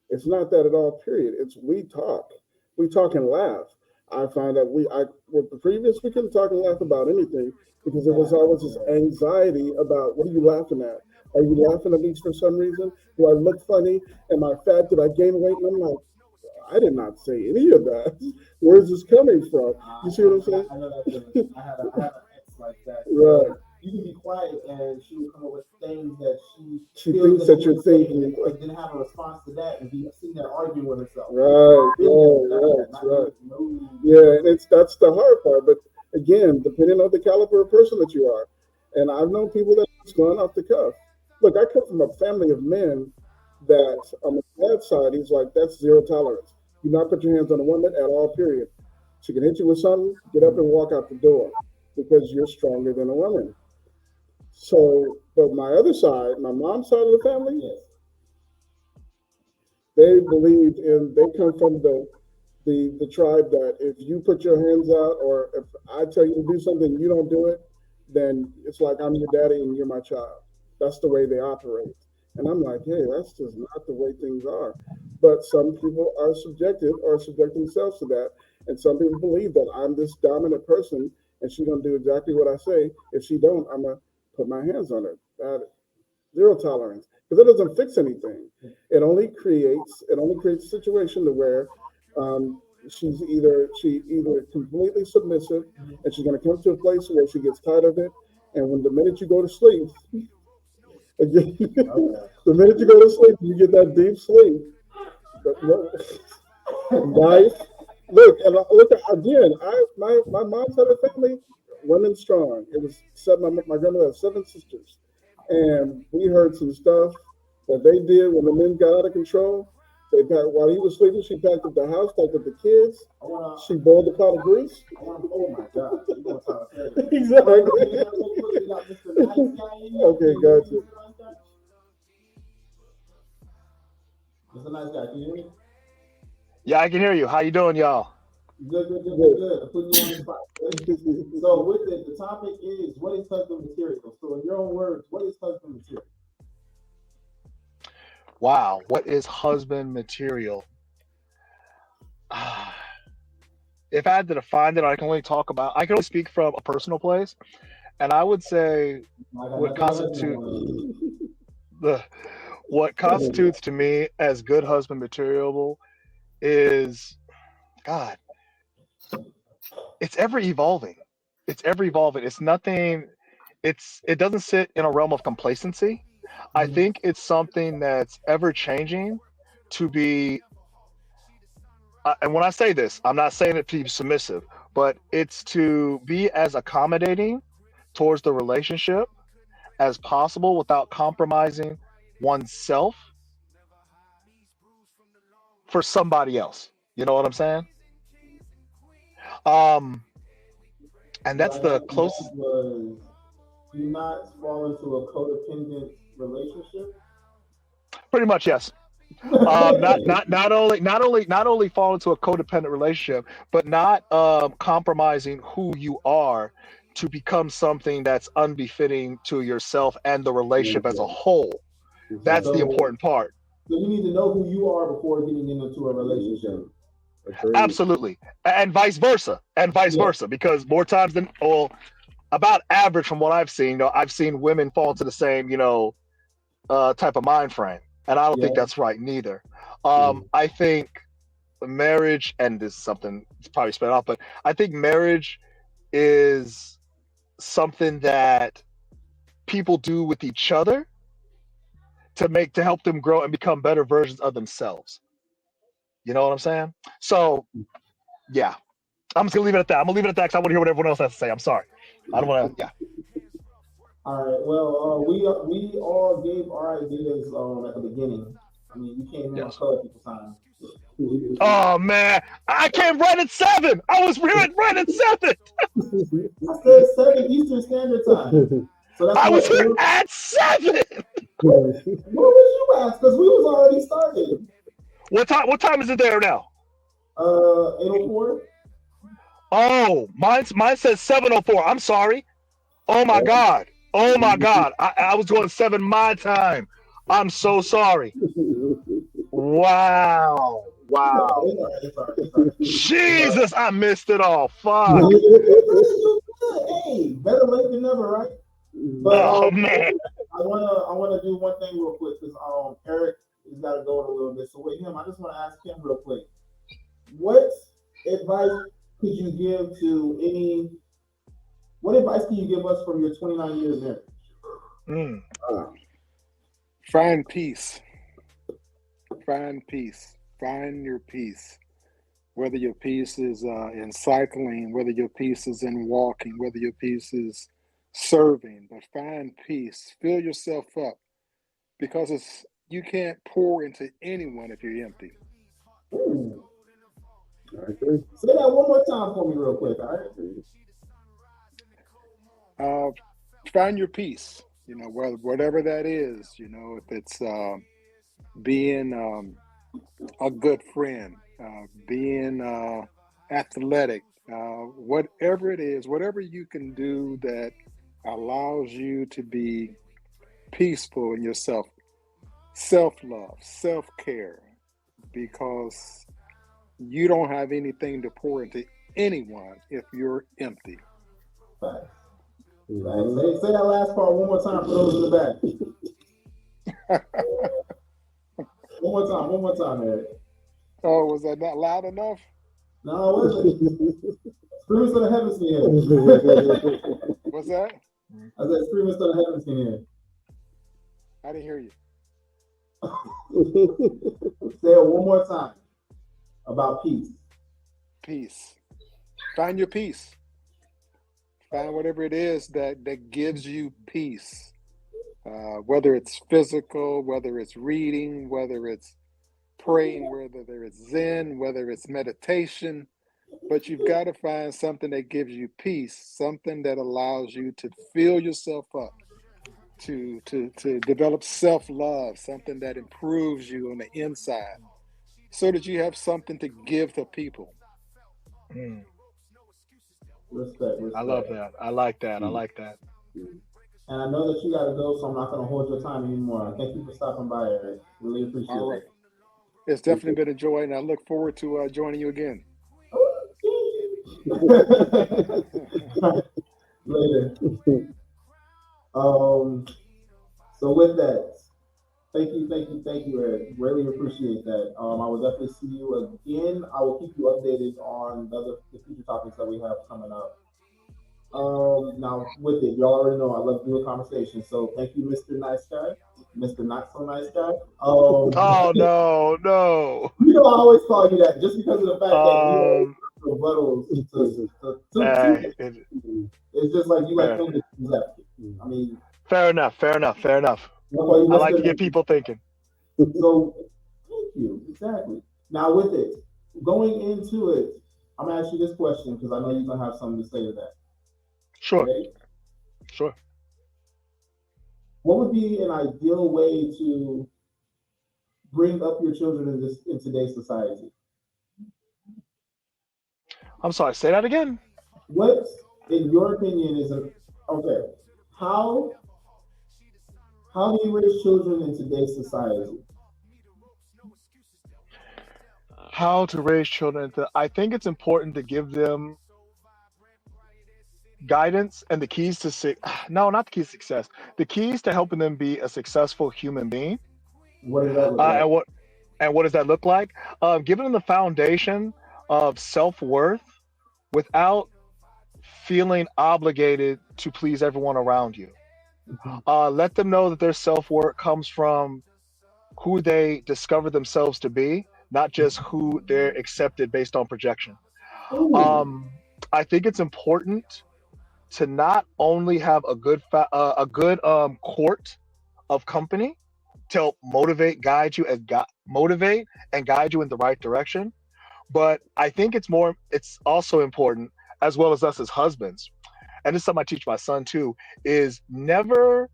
It's not that at all, period. It's we talk. We talk and laugh. I find that with the previous, we couldn't talk and laugh about anything because it was always this anxiety about what are you laughing at? Are you laughing at me for some reason? Do I look funny? Am I fat? Did I gain weight? And I'm like, I did not say any of that. Where's this coming from? You see what I'm saying? I know that feeling. I had an ex like that. Right. You can be quiet, and she would come up with things that She feels thinks that you're thinking. and then have a response to that, and be sitting there arguing with herself. Right. Yeah, and that's the hard part. But again, depending on the caliber of person that you are, and I've known people that it's gone off the cuff. Look, I come from a family of men that on the dad side, he's like, that's zero tolerance. Do not put your hands on a woman at all, period. She can hit you with something, get up and walk out the door because you're stronger than a woman. So, but my other side, my mom's side of the family, Yes. they come from the tribe that if you put your hands out or if I tell you to do something and you don't do it, then it's like I'm your daddy and you're my child. That's the way they operate. And I'm like, hey, that's just not the way things are. But some people are subject themselves to that. And some people believe that I'm this dominant person and she's gonna do exactly what I say. If she don't, I'm gonna put my hands on her. That zero tolerance. Because it doesn't fix anything. It only creates a situation to where she's either completely submissive and she's gonna come to a place where she gets tired of it. And when the minute you go to sleep, again, the minute you go to sleep, you get that deep sleep. Life. Look, and look again. My mom's side of the family, women strong. It was seven. My grandmother had seven sisters, and we heard some stuff that they did when the men got out of control. While he was sleeping, she packed up the house, packed up the kids. She boiled a pot of grease. Oh my God! Exactly. Okay, gotcha. Mr. Nice Guy, can you hear me? Yeah, I can hear you. How you doing, y'all? Good. I'm putting you on the spot. So with it, the topic is what is husband material? So in your own words, what is husband material? Wow, what is husband material? If I had to define it, I can only speak from a personal place, and I would say what constitutes to me as good husband material is, God, it's ever evolving. It's nothing. It doesn't sit in a realm of complacency. I think it's something that's ever changing to be. And when I say this, I'm not saying it to be submissive, but it's to be as accommodating towards the relationship as possible without compromising oneself for somebody else. You know what I'm saying? And that's the closest. do not fall into a codependent relationship. Pretty much, yes. Not only fall into a codependent relationship, but not compromising who you are to become something that's unbefitting to yourself and the relationship as a whole. That's the So, important part. so you need to know who you are before getting into a relationship. Agreed. Absolutely, and vice versa, Yeah. because more times than well, about average from what I've seen, I've seen women fall into the same, type of mind frame, and I don't think Yeah. that's right neither. Mhm. I think marriage, and this is something it's probably spread off, but I think marriage is something that people do with each other to help them grow and become better versions of themselves. You know what I'm saying? So yeah, I'm just gonna leave it at that. I'm gonna leave it at that because I want to hear what everyone else has to say. I'm sorry. I don't want to. Yeah. All right. Well, we all gave our ideas at the beginning. I mean, you came in on Yes. color people time. Oh man, I came right at 7. I was right at 7. I said 7 Eastern Standard Time. So that's I what was here 4. at 7. What was you at? Because we was already started. What time is it there now? 8:04. Oh, mine says 7:04. I'm sorry. Oh my God. Oh my God. I was going 7 my time. I'm so sorry. Wow. Wow. It's all right. It's all right. Jesus, I missed it all. Fuck. You good. Hey, better late than never, right? But Oh man. I wanna do one thing real quick because Eric has got to go in a little bit. So with him, I just want to ask him real quick. What advice could you give to any? What advice can you give us from your 29 years marriage? Mm. Find peace. Find peace. Find your peace. Whether your peace is in cycling, whether your peace is in walking, whether your peace is serving, but find peace. Fill yourself up because you can't pour into anyone if you're empty. Ooh. I agree. Say that one more time for me, real quick. All right. Find your peace. Whatever that is. If it's being a good friend, being athletic, whatever it is, whatever you can do that allows you to be peaceful in yourself, self-love, self-care, because you don't have anything to pour into anyone if you're empty. Facts. Say that last part one more time for those in the back. One more time, Eric. Oh, was that not loud enough? No, it wasn't. Screamers to the heavens can hear. What's that? I said screamers to the heavens can hear. I didn't hear you. Say it one more time about peace. Peace. Find your peace. Find whatever it is that gives you peace. Whether it's physical, whether it's reading, whether it's praying, whether it's Zen, whether it's meditation. But you've got to find something that gives you peace, something that allows you to fill yourself up, to develop self-love, something that improves you on the inside, so that you have something to give to people. Mm. Respect. I love that. I like that. I like that. And I know that you got to go, so I'm not going to hold your time anymore. Thank you for stopping by, Eric. Really appreciate All right. it. It's definitely been a joy, and I look forward to joining you again. Later. So with that, thank you, Eric. Really appreciate that. I will definitely see you again. I will keep you updated on the future topics that we have coming up. Now with it, y'all already know I love to do a conversation. So thank you, Mr. Nice Guy, Mr. Not So Nice Guy. Oh no. You know I always call you that just because of the fact that you always Um, rebuttals hey, it's just like you like things that I mean, fair enough. that's why you I like Mr. to get people thinking. So thank you. Exactly. Now with it, going into it, I'm gonna ask you this question because I know you're gonna have something to say to that. Sure. Ready? Sure. what would be an ideal way to bring up your children in today's society? I'm sorry, say that again. What, in your opinion, is okay? How do you raise children in today's society? How to raise children. I think it's important to give them guidance and the keys to no, not the keys to success. The keys to helping them be a successful human being. What does that look like? And what does that look like? Giving them the foundation of self-worth without feeling obligated to please everyone around you. Let them know that their self-worth comes from who they discover themselves to be, not just who they're accepted based on projection. I think it's important to not only have a good court of company to help motivate and guide you in the right direction, but I think it's also important, as well as us as husbands, and this is something I teach my son too, is never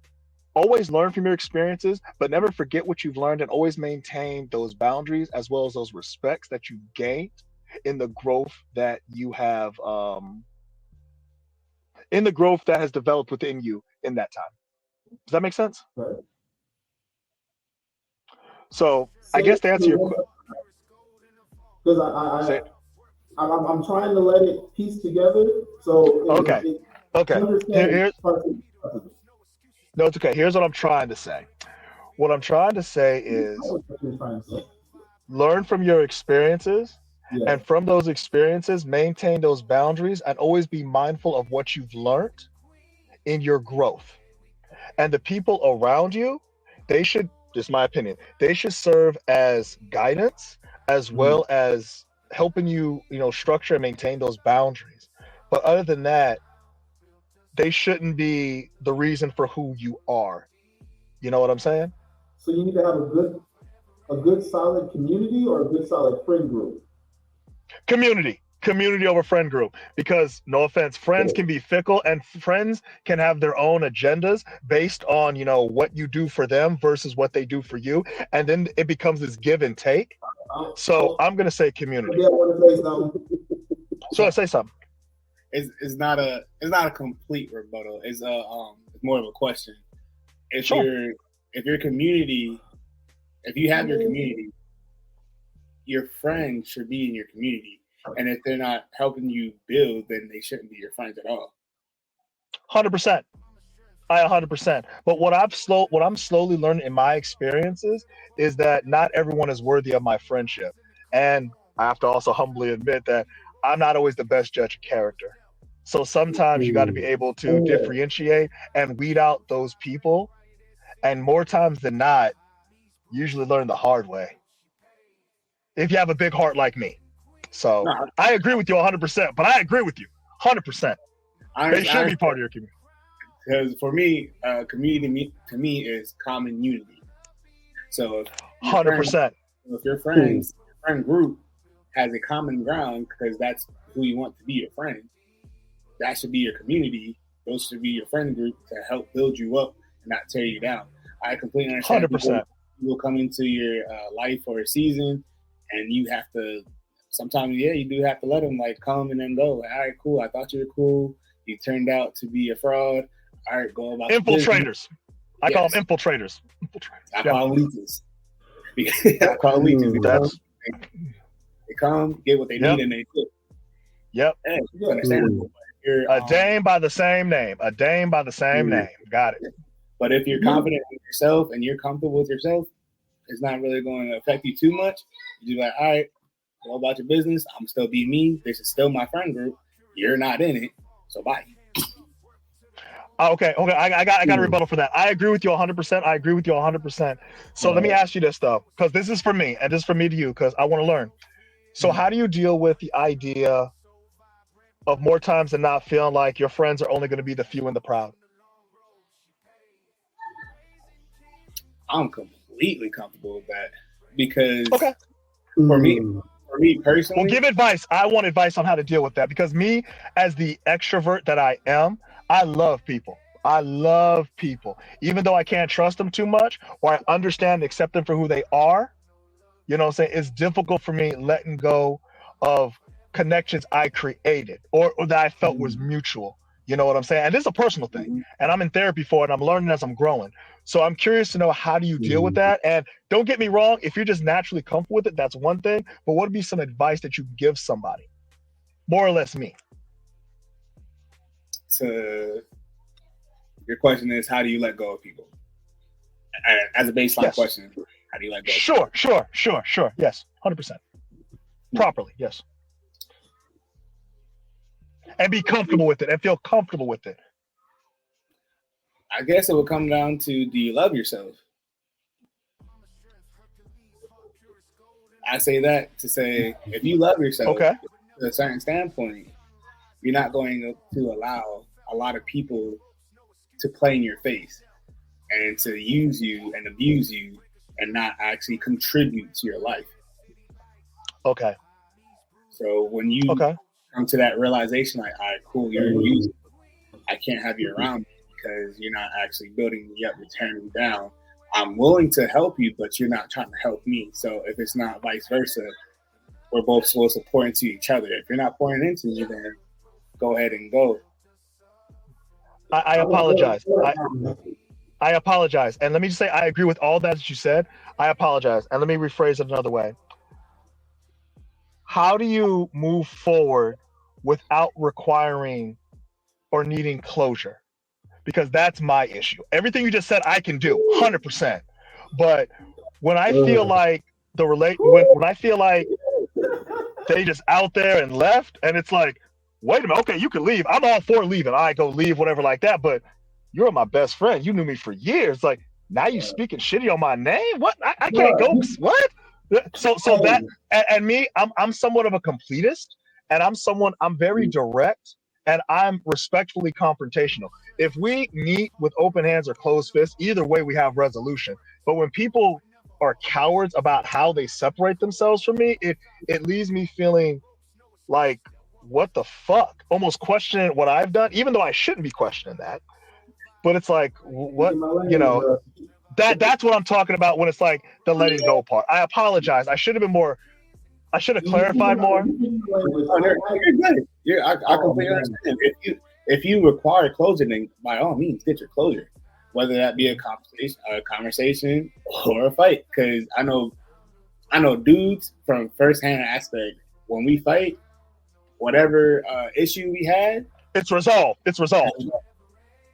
always learn from your experiences, but never forget what you've learned, and always maintain those boundaries as well as those respects that you've gained in the growth that you have in the growth that has developed within you in that time. Does that make sense? Right. So I guess to answer your question, because I'm trying to let it piece together. So okay. No, it's okay. Here's what I'm trying to say. What I'm trying to say is learn from your experiences, and from those experiences, maintain those boundaries and always be mindful of what you've learned in your growth. And the people around you, they should, just my opinion, they should serve as guidance as well as helping you, structure and maintain those boundaries. But other than that, they shouldn't be the reason for who you are. You know what I'm saying? So you need to have a good solid community or a good solid friend group. Community over friend group, because no offense, friends can be fickle, and friends can have their own agendas based on what you do for them versus what they do for you, and then it becomes this give and take. So I'm gonna say community. Yeah, I want to say something. So say something. It's not a complete rebuttal. It's more of a question. If your community, if you have your community, your friends should be in your community. And if they're not helping you build, then they shouldn't be your friends at all. 100%. 100%. But what I'm slowly learning in my experiences is that not everyone is worthy of my friendship. And I have to also humbly admit that I'm not always the best judge of character. So sometimes you got to be able to differentiate and weed out those people. And more times than not, usually learn the hard way, if you have a big heart like me. So I agree with you 100%, but I agree with you 100%. They should be part of your community. Because for me, community to me is common unity. So 100%. If your friend group has a common ground, because that's who you want to be your friend, that should be your community. Those should be your friend group to help build you up and not tear you down. I completely understand. 100%. People come into your life for a season, and you have to. Sometimes, you do have to let them come and then go. All right, cool. I thought you were cool. You turned out to be a fraud. All right, go about infiltrators. I call them infiltrators. I call them leeches. I call them leeches because they come, get what they need, and they quit. Yep. Hey, understandable. A dame by the same name. A dame by the same name. Got it. But if you're confident in yourself and you're comfortable with yourself, it's not really going to affect you too much. You're like, all right, go about your business. I'm still be me. This is still my friend group. You're not in it, so bye. Okay. I got a rebuttal for that. I agree with you 100%. So let me ask you this though, because this is for me, and this is for me to you, because I want to learn. So how do you deal with the idea of more times than not feeling like your friends are only going to be the few and the proud? I'm completely comfortable with that because for me personally, well, give advice. I want advice on how to deal with that, because me, as the extrovert that I am, I love people. I love people. Even though I can't trust them too much, or I understand and accept them for who they are, you know what I'm saying? It's difficult for me letting go of connections I created or that I felt was mutual. You know what I'm saying? And this is a personal thing. And I'm in therapy for it. And I'm learning as I'm growing. So I'm curious to know, how do you deal with that? And don't get me wrong, if you're just naturally comfortable with it, that's one thing. But what would be some advice that you give somebody? More or less me. To your question is, how do you let go of people? As a baseline question, how do you let go? Sure. Yes, 100%. Properly, yes. And be comfortable with it and feel comfortable with it. I guess it would come down to, do you love yourself? I say that to say, if you love yourself to a certain standpoint, you're not going to allow a lot of people to play in your face and to use you and abuse you and not actually contribute to your life. Okay. So when you come to that realization, like, all right, cool, you're using, I can't have you around me because you're not actually building me up, you're tearing me down. I'm willing to help you, but you're not trying to help me. So if it's not vice versa, we're both supposed to pour into each other. If you're not pouring into me, then go ahead and go. I apologize. I apologize. And let me just say, I agree with all that you said. I apologize. And let me rephrase it another way. How do you move forward without requiring or needing closure? Because that's my issue. Everything you just said, I can do 100%. But when I feel like when I feel like they just out there and left, and it's like, wait a minute, okay, you can leave. I'm all for leaving. I go leave, whatever like that. But you're my best friend. You knew me for years. Like, now you speaking shitty on my name? What? I can't go. What? So that and me, I'm somewhat of a completist, and I'm very direct, and I'm respectfully confrontational. If we meet with open hands or closed fists, either way we have resolution. But when people are cowards about how they separate themselves from me, it leaves me feeling like, what the fuck? Almost questioning what I've done, even though I shouldn't be questioning that. But it's like, what, you know, that's what I'm talking about when it's like the letting go part. I apologize. I should have clarified more. You're good. I completely understand. If you require closure, then by all means get your closure, whether that be a conversation or a fight. Because I know dudes from firsthand aspect, when we fight, whatever issue we had, it's resolved.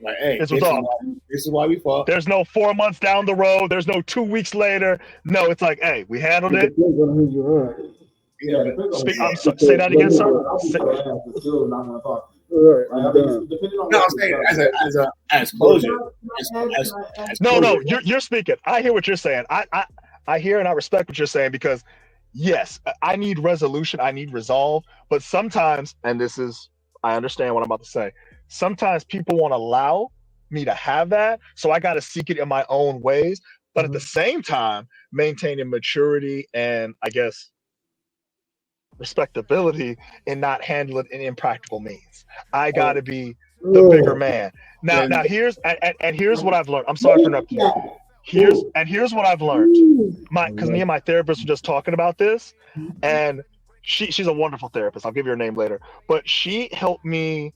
Like, hey, it's resolved. This is why we fought. There's no 4 months down the road. There's no 2 weeks later. No, it's like, hey, we handled it. Say that again, sir. No, I'm saying as closure. No, you're speaking. I hear what you're saying. I hear and I respect what you're saying, because yes, I need resolution. I need resolve. But sometimes, and I understand what I'm about to say. Sometimes people won't allow me to have that, so I got to seek it in my own ways. But at the same time, maintaining maturity and, I guess, respectability and not handle it in impractical means. I got to be the bigger man. Now here's what I've learned. I'm sorry for interrupting you. Here's what I've learned. Because me and my therapist were just talking about this, and she's a wonderful therapist. I'll give you her name later. But she helped me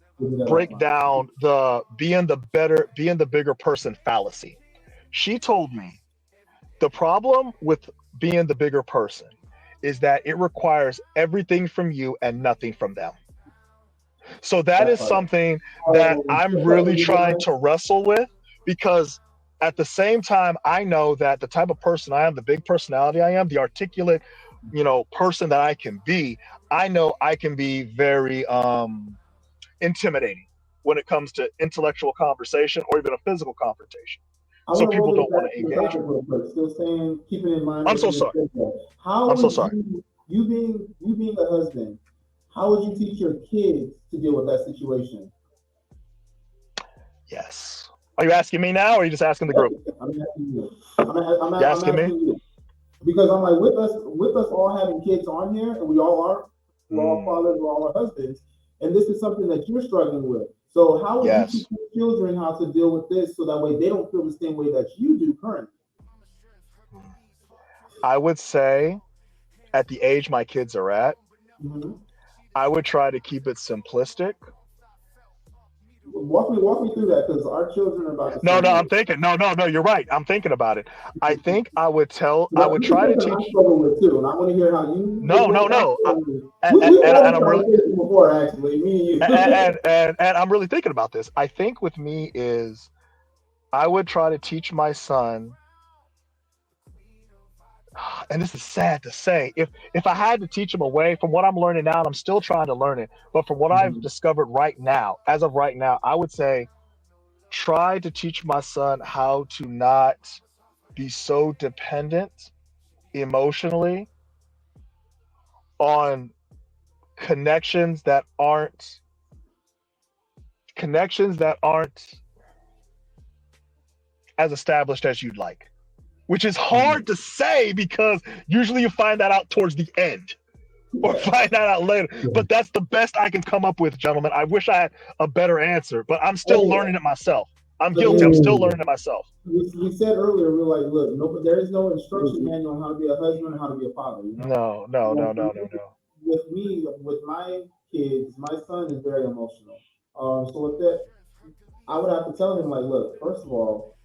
break down the being the bigger person fallacy. She told me the problem with being the bigger person is that it requires everything from you and nothing from them. So that is something that I'm really trying to wrestle with, because at the same time, I know that the type of person I am, the big personality I am, the articulate, person that I can be, I know I can be very intimidating when it comes to intellectual conversation or even a physical confrontation. So people don't want to engage. Still saying, keeping in mind. I'm so sorry. I'm so sorry. You being a husband, how would you teach your kids to deal with that situation? Yes. Are you asking me now, or are you just asking the group? I'm asking you. I'm asking me? You. Because I'm like, with us all having kids on here, and we're all fathers, we're all our husbands, and this is something that you're struggling with. So how would you Yes. teach your children how to deal with this so that way they don't feel the same way that you do currently? I would say at the age my kids are at, Mhm. I would try to keep it simplistic. Walk me through that because our children are about the No, same no, I'm age. thinking. No, no, no, you're right. I'm thinking about it. I think I But would this is try to something I teach. struggle with too, and I want to hear how you with No, your no, no. family. And, We've had and this I'm really, conversation before, actually, me and you. and I'm really thinking about this. I think with me is I would try to teach my son, and this is sad to say, if I had to teach him away from what I'm learning now, and I'm still trying to learn it, but from what I've Mhm. discovered right now, as of right now, I would say try to teach my son how to not be so dependent emotionally on connections that aren't connections that aren't as established as you'd like, which is hard to say because usually you find that out towards the end or Yeah. find that out later. But that's the best I can come up with, gentlemen. I wish I had a better answer, but I'm still Hey, learning it myself. I'm guilty. I'm still Mm. learning it myself. we said earlier, we were like, look, no, there is no instruction manual on how to be a husband and how to be a father, you know? No, no, no, no, no, no. With me, with my kids, my son is very emotional. So with that, I would have to tell him, like, look, first of all,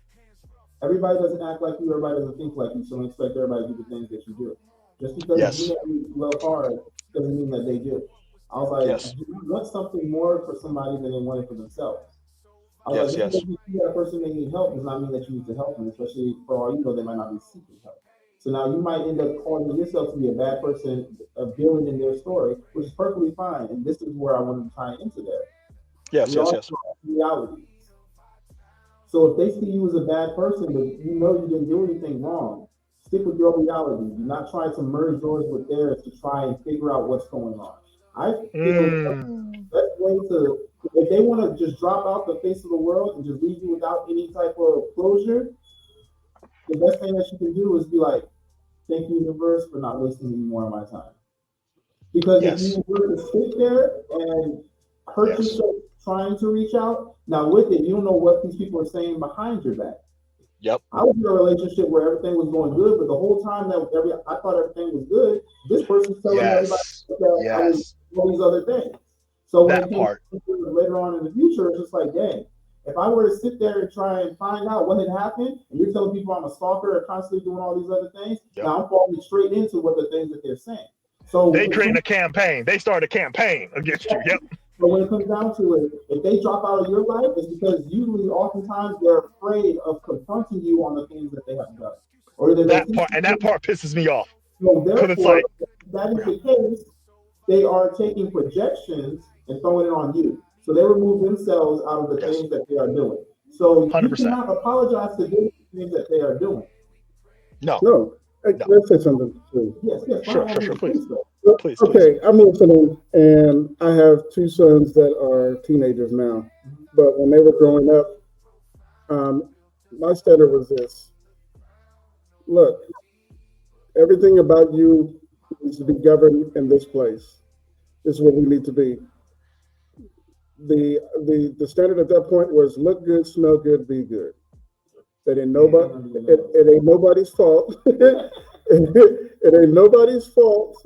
everybody doesn't act like you, everybody doesn't think like you, so don't expect everybody to do the things that you do. Just because you Yes, know you love hard doesn't mean that they do. I was like, yes, you want something more for somebody than they want it for themselves. I was like, yes, just yes, because you see that person they need help does not mean that you need to help them, especially for all you know, they might not be seeking help. So now you might end up calling yourself to be a bad person, a villain in their story, which is perfectly fine. And this is where I want to tie into that. yes, We yes, all yes. have realities. So if they see you as a bad person, but you know you didn't do anything wrong, stick with your reality. Do not try to merge yours with theirs to try and figure out what's going on. I feel the Mm, best way to, if they want to just drop out the face of the world and just leave you without any type of closure, the best thing that you can do is be like, thank you, universe, for not wasting any more of my time. Because if yes, you were to sit there and hurt yes. yourself trying to reach out, now with it, you don't know what these people are saying behind your back. Yep, I was in a relationship where everything was going good, but the whole time that I thought everything was good, this person's telling everybody yes, that I was yes. all these other things. So when it That came part. later on in the future, it's just like, dang, if I were to sit there and try and find out what had happened, and you're telling people I'm a stalker or constantly doing all these other things, Yep. now I'm falling straight into what the things that they're saying. So They when it creating comes a campaign. They started a campaign against you. Yep. but when it comes down to it, if they drop out of your life, it's because usually, oftentimes, they're afraid of confronting you on the things that they have done, or either they That think part and that part pisses me off so. because it's Therefore, like, if that is the case, they are taking projections and throwing it on you. So they remove themselves out of the yes, things that they are doing. So you 100%. cannot apologize to them for the things that they are doing. No, No, no. let's say something too. Yes, yes, by Sure, all sure, sure. means, Please, please go. please, please. Okay, I'm listening, and I have two sons that are teenagers now. But when they were growing up, my standard was this: look, everything about you needs to be governed in this place. This is where we need to be. The standard at that point was look good, smell good, be good. It ain't nobody. It ain't nobody's fault. It ain't nobody's fault.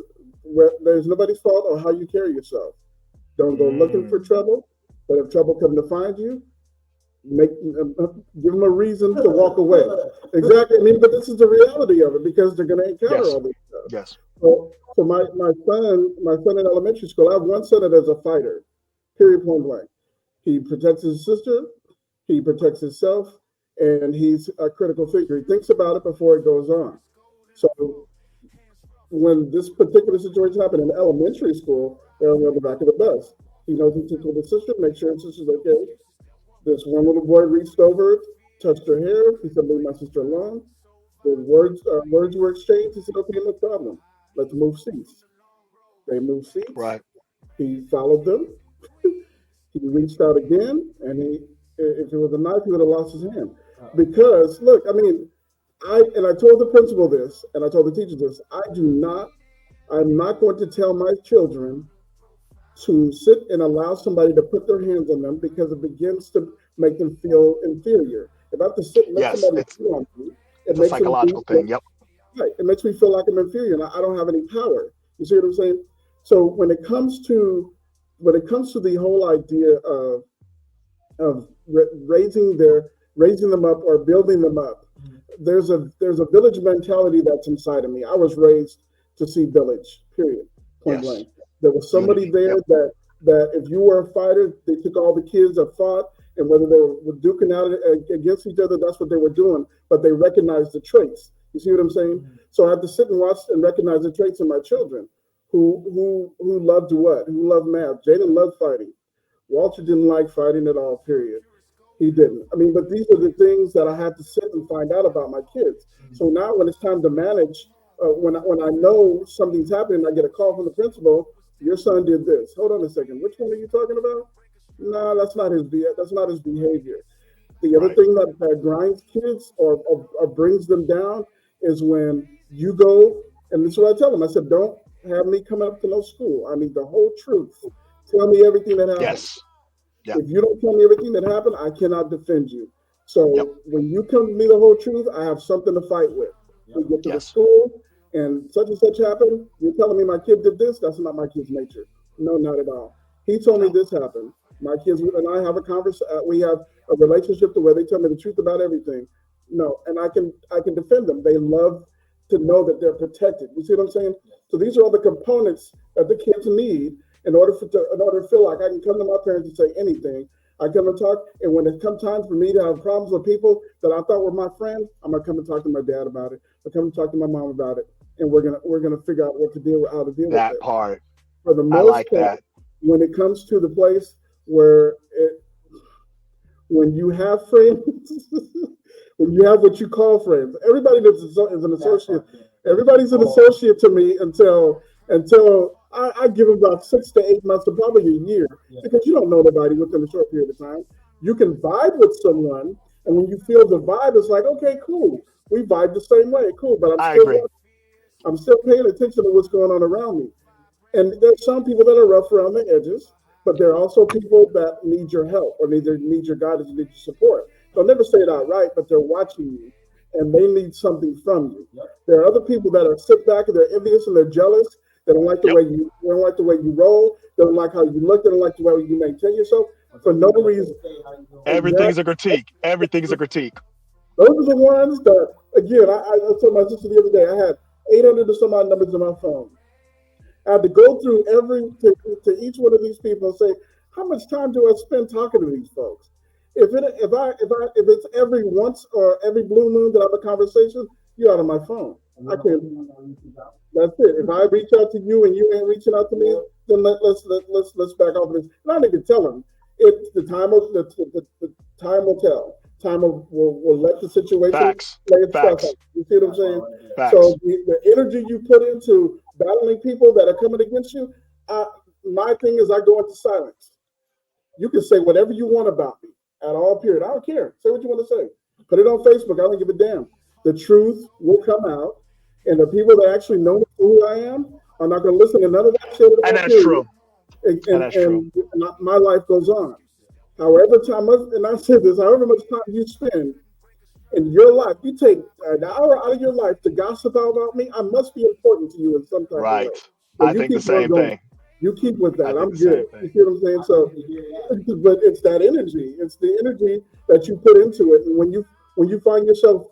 There's nobody's fault on how you carry yourself. Don't go looking for Mm, trouble. But if trouble come to find you, make give them a reason to walk away. Exactly. I mean, but this is the reality of it because they're going to encounter yes, all this stuff. yes. So my son in elementary school, I have one son that is a fighter. Period. Point blank. He protects his sister. He protects himself, and he's a critical figure. He thinks about it before it goes on. So when this particular situation happened in elementary school, they're on the back of the bus. He knows he took with his sister, make sure his sister's okay. This one little boy reached over, touched her hair. He said, "Leave my sister alone." The words were exchanged. He said, "Okay, no problem. Let's move seats." They moved seats. Right. He followed them. He reached out again, and if it was a knife, he would have lost his hand. Because look, I mean, I told the principal this, and I told the teacher this. I'm not going to tell my children to sit and allow somebody to put their hands on them because it begins to make them feel inferior. If I have to sit and let Yes, somebody feel on me, it it's a makes them psychological feel thing. Yep. right. It makes me feel like I'm inferior and I don't have any power. You see what I'm saying? So when it comes to the whole idea of raising them up or building them up, there's a village mentality that's inside of me. I was raised to see village. Period. Point Yes. blank. There was somebody Unity. there Yep. that if you were a fighter, they took all the kids that fought, and whether they were duking out against each other, that's what they were doing. But they recognized the traits. You see what I'm saying? So I had to sit and watch and recognize the traits in my children, who loved what? Who loved math? Jaden loved fighting. Walter didn't like fighting at all. Period. He didn't. I mean, but these are the things that I had to sit and find out about my kids. So now, when it's time to manage, when I know something's happening, I get a call from the principal. Your son did this. Hold on a second. Which one are you talking about? No, that's not his behavior. The other Right. thing that grinds kids or brings them down is when you go, and this is what I tell them. I said, don't have me come up to no school. I need the whole truth. Tell me everything that happened. Yes. Yep. If you don't tell me everything that happened, I cannot defend you. Yep. So when you come to me the whole truth, I have something to fight with. We get to the Yes. school and such happened. You're telling me my kid did this? That's not my kid's nature. No, not at all. He told me No. this happened. My kids and I have a conversation. We have a relationship to where they tell me the truth about everything. No, and I can defend them. They love to know that they're protected. You see what I'm saying? So these are all the components that the kids need in order to feel like I can come to my parents and say anything. I come and talk, and when it comes time for me to have problems with people that I thought were my friends, I'm gonna come and talk to my dad about it. I come and talk to my mom about it, and we're gonna figure out how to deal with That it. part. For the I most like part, that. when it comes to the place where when you have friends, when you have what you call friends, everybody is an associate. Everybody's an associate to me until I give them about 6 to 8 months, or probably a year, because you don't know nobody within a short period of time. You can vibe with someone, and when you feel the vibe, it's like, okay, cool, we vibe the same way, cool. But I agree. I'm still paying attention to what's going on around me. And there's some people that are rough around the edges, but there are also people that need your help or need your guidance, need your support. They'll never say it outright, but they're watching you and they need something from you. There are other people that are sit back and they're envious and they're jealous. They don't like the Yep. way you roll. They don't like how you look. They don't like the way you maintain yourself for no reason. Everything's Exactly. a critique. Everything's a critique. Those are the ones that, again, I told my sister the other day, I had 800 or some odd numbers in my phone. I had to go through to each one of these people and say, how much time do I spend talking to these folks? If it's every once or every blue moon that I have a conversation, you're out of my phone. I can't. That's it. If I reach out to you and you ain't reaching out to me, then let's back off of this. And I don't even tell them. The time will tell. Time will let the situation Facts. play itself out. Facts. You see what I'm saying? Facts. So the energy you put into battling people that are coming against you, my thing is I go into silence. You can say whatever you want about me at all, period. I don't care. Say what you want to say. Put it on Facebook. I don't give a damn. The truth will come out, and the people that actually know who I am are not going to listen to none of that shit at And all, that's period. true. And, And and, that's true. and my life goes on. However and I said this, however much time you spend in your life, you take an hour out of your life to gossip about me, I must be important to you in some type of way. Right. So I you think the keep on same going. thing. You keep with I that. think I'm the good. same You thing. see what I'm saying? So, but it's that energy. It's the energy that you put into it. And when you find yourself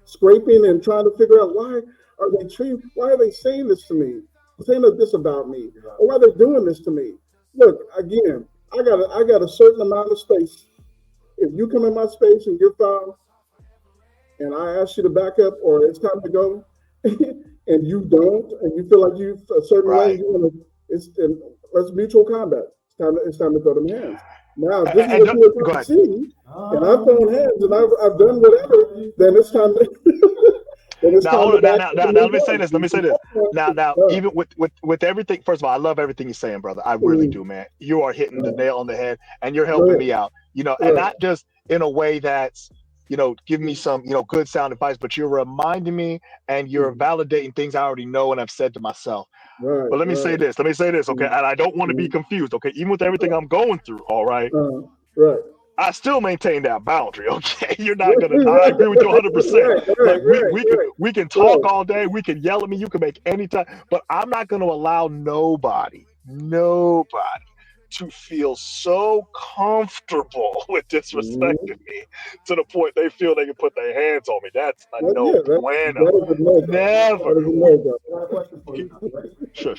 scraping and trying to figure out why are they saying this to me, saying this about me, or why are they doing this to me? Look, again, I got a certain amount of space. If you come in my space and you're found and I ask you to back up or it's time to go, and you don't, and you feel like you a certain way, Right. you want to, let's mutual combat. It's time to throw them hands. Now, if this is And what you were go trying to ahead. see, and I've thrown hands and I've done whatever, then it's time to then it's Now time hold to on. Now, back now, up now, and now move let me say on. this. Let me say At this. that point, it's Now, done. even with everything, first of all, I love everything you're saying, brother. I really do, man. You are hitting the nail on the head, and you're Go helping ahead. me out. And Right. not just in a way that's give me some, good sound advice, but you're reminding me and you're validating things I already know and I've said to myself. Right, But let me say right. this, okay? And I don't want to be confused, okay? Even with everything I'm going through, all right? Right. I still maintain that boundary, okay? You're not gonna. I Right, agree with you 100%. right, Like we right, we can right, we can talk right. all day. We can yell at me. You can make any time, but I'm not gonna allow nobody, to feel so comfortable with disrespecting me to the point they feel they can put their hands on me. That's a no Yeah, bueno. that is a no-go. Never. That is a no-go. I got a question for you. Ready? Sure.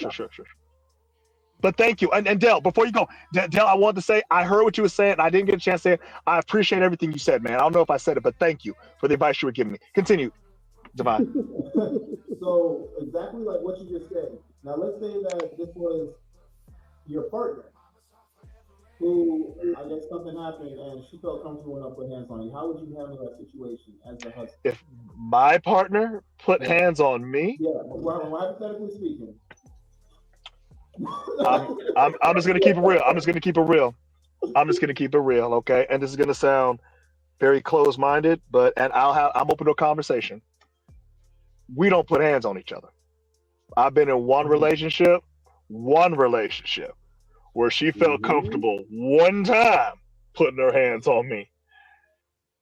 But thank you. And Dell, before you go, Dell, I wanted to say, I heard what you were saying. I didn't get a chance to say it. I appreciate everything you said, man. I don't know if I said it, but thank you for the advice you were giving me. Continue, Devon. So exactly like what you just said. Now let's say that this was your partner who, I guess something happened and she felt comfortable enough to put hands on you. How would you handle that situation as the husband? If my partner put hands on me, well, hypothetically speaking. I'm just gonna keep it real. I'm just gonna keep it real, okay? And this is gonna sound very close-minded, I'm open to a conversation. We don't put hands on each other. I've been in one relationship where she felt comfortable one time putting her hands on me.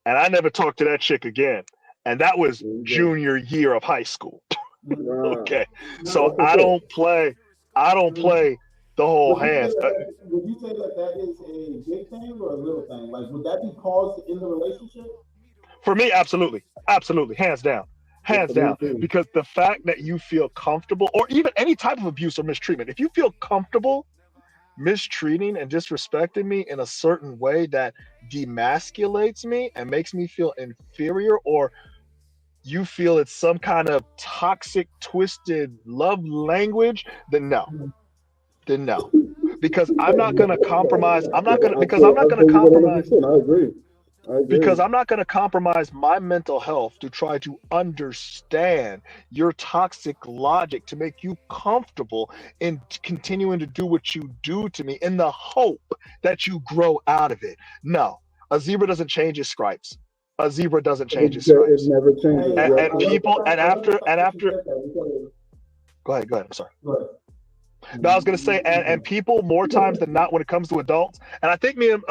And I never talked to that chick again. And that was junior year of high school. Okay. So I don't play the whole hands. Would you say that is a big thing or a little thing? Like, would that be caused in the relationship? For me, absolutely. Absolutely. Hands down. Because the fact that you feel comfortable, or even any type of abuse or mistreatment, if you feel comfortable mistreating and disrespecting me in a certain way that demasculates me and makes me feel inferior, or you feel it's some kind of toxic, twisted love language, then no. Because I'm not going to compromise. I agree. Because I'm not going to compromise my mental health to try to understand your toxic logic to make you comfortable in continuing to do what you do to me in the hope that you grow out of it. No, a zebra doesn't change its stripes. A zebra doesn't change its stripes. It never changes. And people, and after. Go ahead. I'm sorry. Go ahead. No, I was going to say, and people more times than not when it comes to adults, and I think me and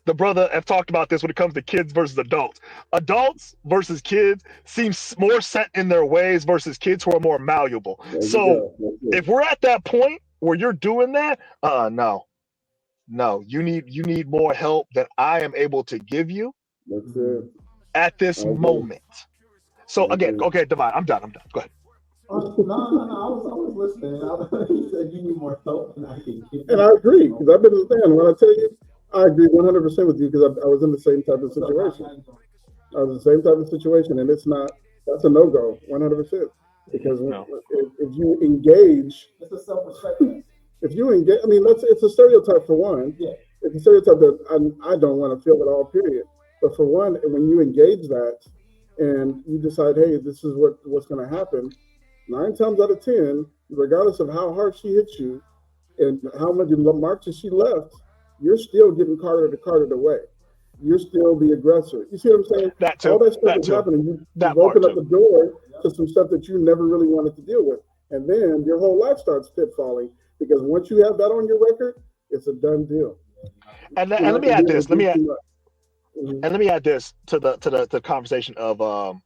the brother have talked about this when it comes to kids versus adults. Adults versus kids seem more set in their ways versus kids who are more malleable. So if we're at that point where you're doing that, no, you need more help than I am able to give you at this moment. So again, okay, Devon, I'm done. Go ahead. No. I was listening. He said you need more help than I can give. And I agree, because I've been saying, when I tell you, I agree 100% with you, because I was in the same type of situation. And that's a no-go, 100%. Because if you engage, it's a self-respect. If you engage, it's a stereotype for one. Yeah. It's a stereotype that I don't want to feel at all, period. But for one, when you engage that and you decide, hey, this is what's going to happen, 9 times out of 10, regardless of how hard she hits you and how much marks she left, you're still getting carted away. You're still the aggressor. You see what I'm saying? That too. All that stuff is happening. You've opened up the door to some stuff that you never really wanted to deal with. And then your whole life starts pitfalling, because once you have that on your record, it's a done deal. And let me add this. Let me add this to the conversation of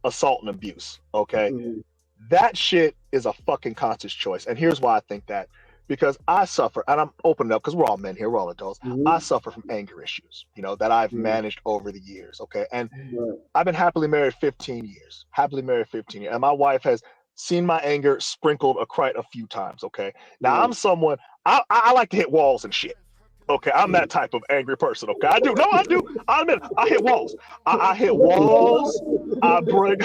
assault and abuse. Okay. Mm-hmm. That shit is a fucking conscious choice. And here's why I think that. Because I suffer, and I'm opening up because we're all men here, we're all adults. Mm-hmm. I suffer from anger issues, that I've managed over the years. Okay. And I've been happily married 15 years. And my wife has seen my anger sprinkled quite a few times. Okay. Now I'm someone, I like to hit walls and shit. Okay, I'm that type of angry person. Okay, I do. I admit it. I hit walls. I hit walls. I break.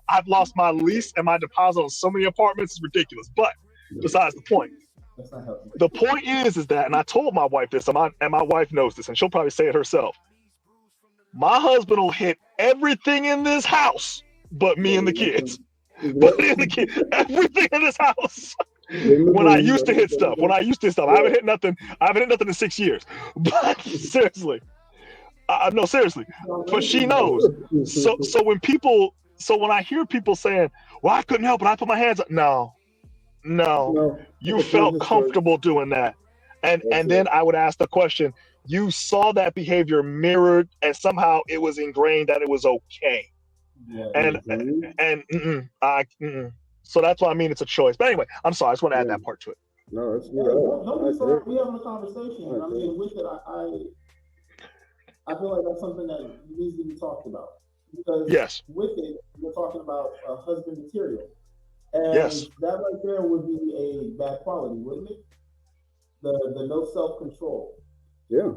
I've lost my lease and my deposit on so many apartments. It's ridiculous. But besides the point, the point is that, and I told my wife this, and my wife knows this, and she'll probably say it herself. My husband will hit everything in this house, but me and the kids. Everything in this house. When I used to hit stuff, I haven't hit nothing in 6 years. But seriously, No, seriously. But she knows. So when I hear people saying, "Well, I couldn't help it, I put my hands up," no, No, you it's not felt his choice. comfortable doing that, and That's then it. I would ask the question: you saw that behavior mirrored, and somehow it was ingrained that it was okay, Yeah. and so that's why I mean it's a choice. But anyway, I'm sorry, I just want to add Yeah. that part to it. No, it's Hey, don't be sorry. agree. We having a conversation. I I mean, with it, I feel like that's something that needs to be talked about because Yes, with it, we're talking about husband material, and yes, that right there would be a bad quality, wouldn't it? The no self control. Yeah,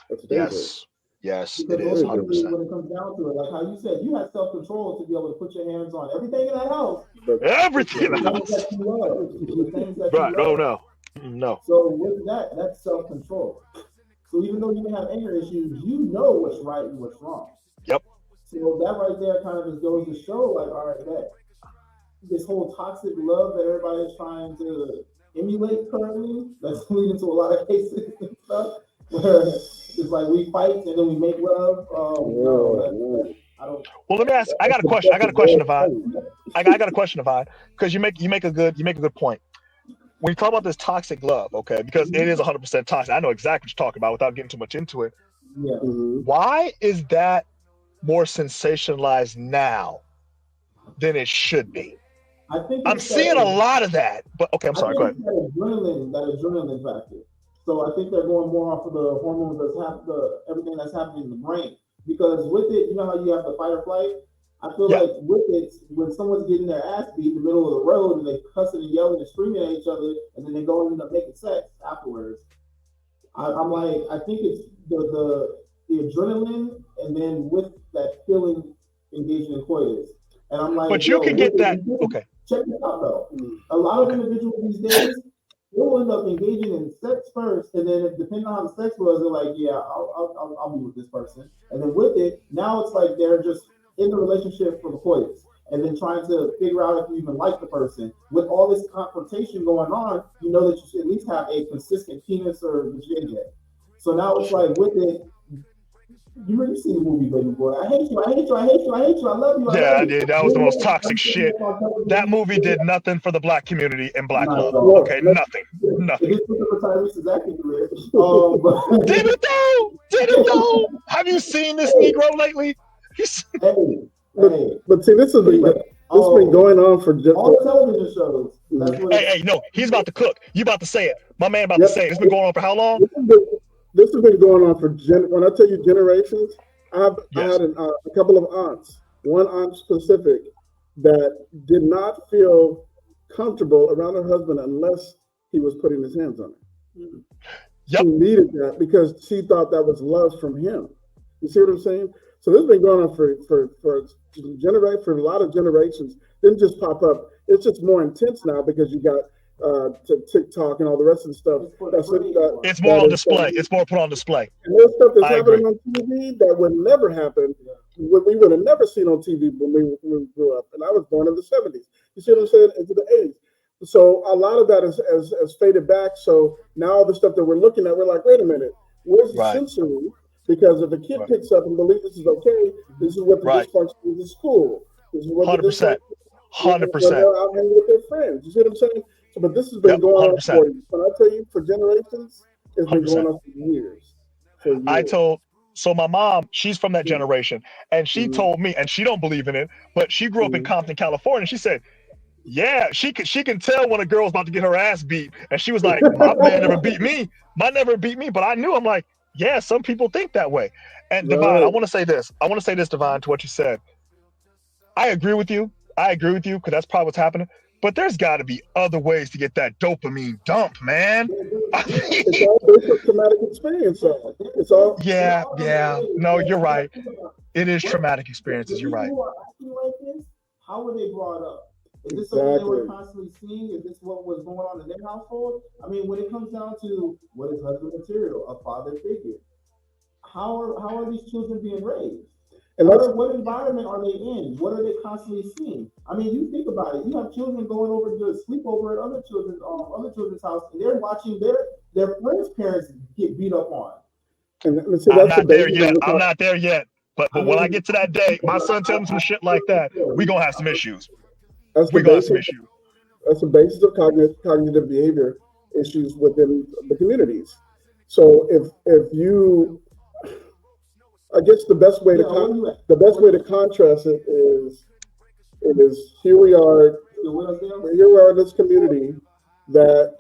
that's dangerous. yes, Because it is ultimately, 100%. when it comes down to it, like how you said, you had self control to be able to put your hands on everything in that house, But Everything the things else, that you love, the things that you right? Oh love. no, no. So with that, that's self control. So even though you may have anger issues, you know what's right and what's wrong. Yep. So that right there kind of just goes to show, like, all right, that this whole toxic love that everybody is trying to emulate currently, that's leading to a lot of cases and stuff where it's like we fight and then we make love. I don't. Well, let me ask. I got a question. Yvonne. I got a question, Yvonne, because you make a good point. When you talk about this toxic love, okay, because it is 100% toxic. I know exactly what you're talking about without getting too much into it. Yeah. Why is that more sensationalized now than it should be? I think I'm it's seeing a lot of that, but okay, I'm I sorry. think Go ahead. it's that adrenaline factor. So I think they're going more off of the hormones everything that's happening in the brain. Because with it, you know how you have the fight or flight? I feel Yeah. like with it, when someone's getting their ass beat in the middle of the road and they cussing and yelling and screaming at each other, and then they go and end up making sex afterwards. I'm like, I think it's the adrenaline, and then with that feeling engaging in coitus. And I'm like, But you yo, can get that. Okay. check this out though. A lot of Okay. individuals these days, they'll end up engaging in sex first, and then depending on how the sex was, they're like, yeah, I'll be with this person. And then with it, now it's like they're just in the relationship for the coitus, and then trying to figure out if you even like the person. With all this confrontation going on, you know that you should at least have a consistent penis or JJ. So now it's like with it, you see the movie Baby Boy. I hate you, I hate you, I hate you, I hate you, I love you, I Yeah, love I you. did. That was the most toxic shit. That movie did nothing for the black community and black love. Okay, nothing. It did something for Tyrese's acting career. Did it though? Did it though? Have you seen this Negro lately? But see, this has been going on for just all the television shows. That's what Hey, no, he's about to cook. You about to say it. My man about to Yep. say it. It's been going on for how long? This has been going on for when I tell you generations. I Yes. had a couple of aunts, one aunt specific, that did not feel comfortable around her husband unless he was putting his hands on her. Yep. She needed that because she thought that was love from him. You see what I'm saying? So this has been going on for a lot of generations. Didn't just pop up. It's just more intense now because you got TikTok and all the rest of the stuff. It's more on display. It's more put on display. And there's stuff that's I happening agree. on TV that would never happen. We would have never seen on TV when we grew up. And I was born in the 70s. You see what I'm saying? Into the 80s. So a lot of that has faded back. So now all the stuff that we're looking at, we're like, wait a minute, where's the sensory? Because if a kid picks up and believes this is okay, this is what the dysfunction is in school. This is what 100%. 100%. They're out hanging with their friends. You see what I'm saying? So, but this has been going 100%. on when I tell you, for generations, it's been 100%. Going on for years. So my mom, she's from that generation, and she told me, and she don't believe in it, but she grew up in Compton, California. She said, yeah, she can tell when a girl's about to get her ass beat. And she was like, my man never beat me. Mine never beat me. But I knew, I'm like, yeah, some people think that way. And Devon, I want to say this, Devon, to what you said. I agree with you because that's probably what's happening. But there's got to be other ways to get that dopamine dump, man. It's all based on traumatic experience. It's all. Yeah. No, you're right. It is traumatic experiences. You're right. Who are acting like this? How were they brought up? Is this something they were constantly seeing? Is this what was going on in their household? I mean, when it comes down to what is husband material, a father figure, how are these children being raised? And what environment are they in? What are they constantly seeing? I mean, you think about it. You have children going over to sleep over at other children's house, and they're watching their friends' parents get beat up on. And so I'm that's the not there basis yet. on I'm which not there yet. But I when I mean, get to that day, my son tells me some shit like that, we gonna have some issues. that's the We gonna have some basis. issues. That's the basis of cognitive behavior issues within the communities. So if you, I guess the best way to contrast it is here we are in this community that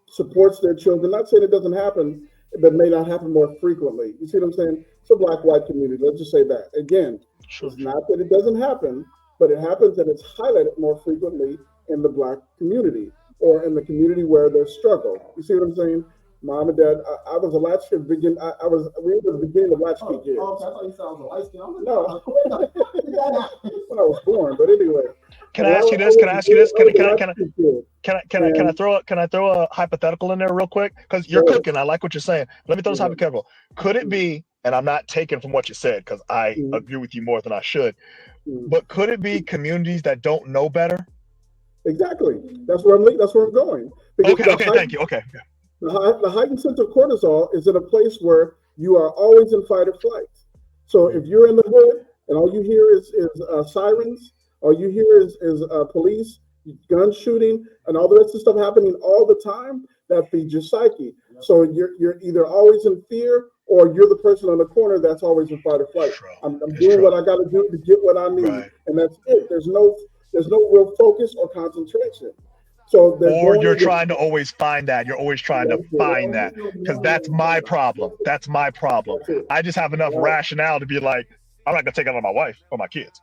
supports their children. Not saying it doesn't happen, but may not happen more frequently. You see what I'm saying? It's a black-white community. Let's just say that. Again, Sure, it's sure. not that it doesn't happen, but it happens and it's highlighted more frequently in the black community or in the community where there's struggle. You see what I'm saying? Mom and dad, I was a latchkey begin. We were the beginning of latchkey kids. Oh, I thought you said I was a light skin. No, when I was born. But anyway, Can I ask you this? Can I ask you this? And Can I throw a hypothetical in there real quick? Because you're go cooking. I like what you're saying. Let me throw this hypothetical. Could it be, and I'm not taking from what you said because I agree with you more than I should, but could it be communities that don't know better? Exactly. That's where I'm going. Because Okay, thank you. Okay. the heightened sense of cortisol is in a place where you are always in fight or flight. So if you're in the hood and all you hear is sirens, all you hear is police, gun shooting, and all the rest of stuff happening all the time, that feeds your psyche. So you're either always in fear or you're the person on the corner that's always in fight or flight. I'm doing what I got to do to get what I need, and that's it. There's no real focus or concentration. So or you're trying to always find that. You're always trying to find that because that's my problem. That's my problem. I just have enough rationale to be like, I'm not gonna take it on my wife or my kids.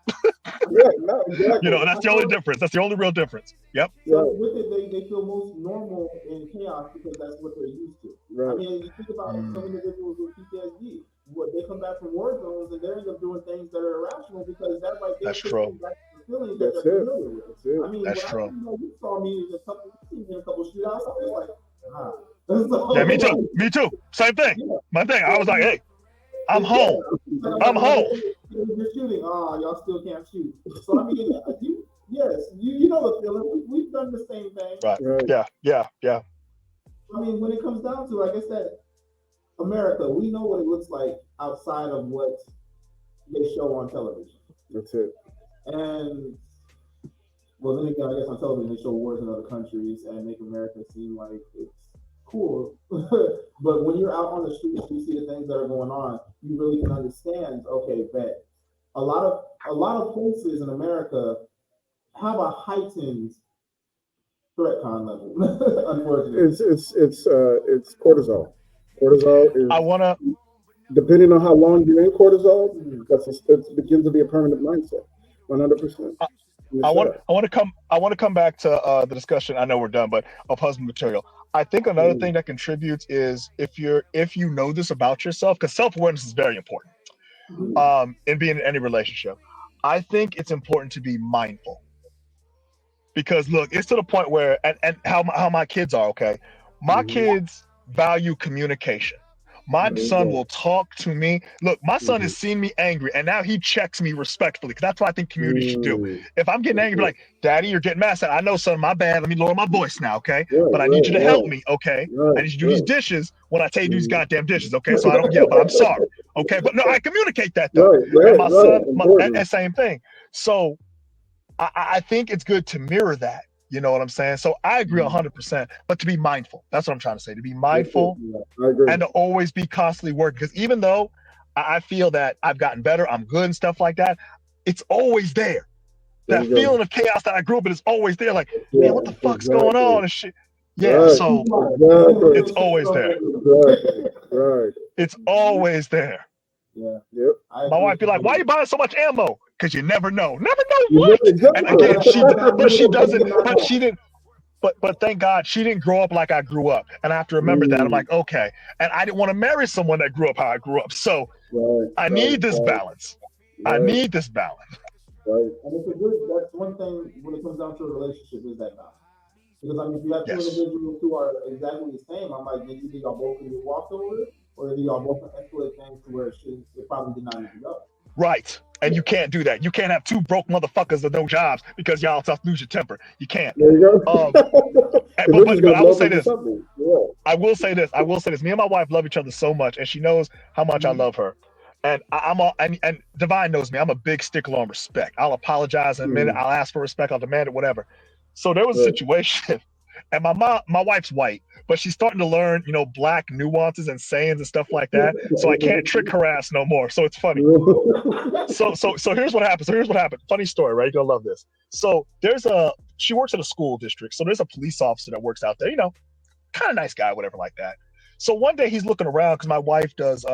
Yeah, no, exactly. You know, that's the only difference. That's the only real difference. Yep. So with it, they feel most normal in chaos because that's what they're used to. Right. I mean, you think about some individuals with PTSD. What they come back from war zones and they end up doing things that are irrational because that right there That's true. back to the feelings that That's they're it. familiar with. That's it. I mean, That's when true. you saw me in a couple shootouts, I was like, So, Yeah, me too. Me too. Same thing. My thing. I was like, hey, I'm home. I'm home. You're shooting. Y'all still can't shoot. So I mean, you know the feeling. We've done the same thing. Right. Yeah. I mean, when it comes down to, I guess that America, we know what it looks like outside of what they show on television. That's it. And well, then again, I guess on television they show wars in other countries and make America seem like it's cool. But when you're out on the streets, you see the things that are going on. You really can understand. Okay, bet a lot of places in America have a heightened threat con level. Unfortunately, it's cortisol. Cortisol is. I wanna. Depending on how long you're in cortisol, it begins to be a permanent mindset. 100%. I want to come back to the discussion. I know we're done, but of husband material. I think another thing that contributes is if you know this about yourself, because self-awareness is very important in being in any relationship. I think it's important to be mindful because look, it's to the point where and how my kids are. Okay, my kids value communication. My son will talk to me. Look, my son has seen me angry, and now he checks me respectfully because that's what I think community should do. If I'm getting angry, be like, Daddy, you're getting mad. I know, son, my bad. Let me lower my voice now, okay? But I need you to help me, okay? I need you to do these dishes when I tell you to do these goddamn dishes, okay? So I don't yell, but I'm sorry, okay? But no, I communicate that though. And my son, same thing. So I think it's good to mirror that. You know what I'm saying? So I agree 100%, but to be mindful. That's what I'm trying to say. To be mindful and to always be constantly working. Because even though I feel that I've gotten better, I'm good and stuff like that, it's always there. That feeling of chaos that I grew up in is always there. Like, man, what the fuck's going on and shit? Yeah, so it's always there. Right. It's always there. Yeah. Yep. My wife be like, "Why are you buying so much ammo?" Because you never know. Never know what. And again, she doesn't. But she didn't. But thank God she didn't grow up like I grew up. And I have to remember that. I'm like, okay. And I didn't want to marry someone that grew up how I grew up. So I need this balance. I need this balance. Right. And that's one thing when it comes down to a relationship is that balance. Because I mean, if you have two individuals who are exactly the same, I'm like, then either y'all both can get walked over, or either y'all both can escalate things to where it probably did not need to go. Right. And you can't do that. You can't have two broke motherfuckers with no jobs because y'all lose your temper. You can't. There you go. But I will say this. Yeah. I will say this. Me and my wife love each other so much, and she knows how much I love her. And and Divine knows me. I'm a big stickler on respect. I'll apologize in a minute. I'll ask for respect. I'll demand it, whatever. So there was a situation, and my wife's white, but she's starting to learn, black nuances and sayings and stuff like that. So I can't trick her ass no more. So it's funny. So here's what happened. Funny story, right? You're gonna love this. So she works at a school district. So there's a police officer that works out there, kind of nice guy, whatever like that. So one day he's looking around because my wife does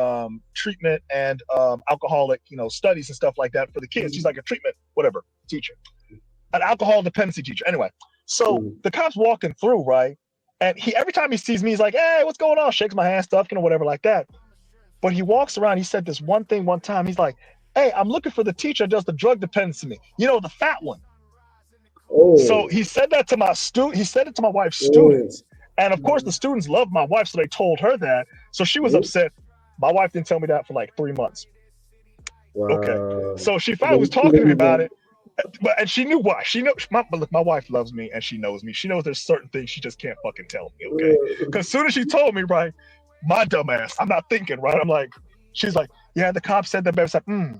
treatment and alcoholic, studies and stuff like that for the kids. She's like a treatment, whatever, teacher, an alcohol dependency teacher. Anyway, so the cop's walking through, right? And every time he sees me, he's like, "Hey, what's going on?" Shakes my hand, stuff, whatever like that. But he walks around. He said this one thing one time. He's like, "Hey, I'm looking for the teacher that does the drug dependency. The fat one." Oh. So he said that to my student. He said it to my wife's students. And of course, the students loved my wife, so they told her that. So she was upset. My wife didn't tell me that for like 3 months. Wow. Okay. So she finally was talking to me about it. And she knew why. She knows my wife loves me and she knows me. She knows there's certain things she just can't fucking tell me, okay? Because as soon as she told me, right, my dumb ass, I'm not thinking, right? I'm like, she's like, "Yeah, the cop said that," but it's like, all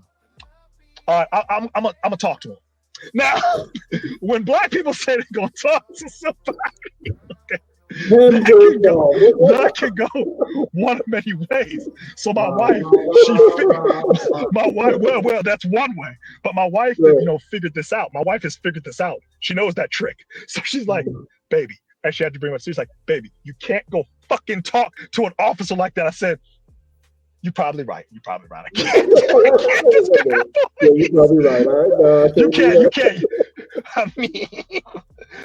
right, I'm gonna talk to him. Now, when black people say they're gonna talk to somebody, okay, that can go one of many ways. So my wife, well, that's one way. But my wife, figured this out. My wife has figured this out. She knows that trick. So she's like, "Baby," and she had to bring up. She's like, "Baby, you can't go fucking talk to an officer like that." I said, "You're probably right. I can't just you're probably right. All right. You can't. I mean,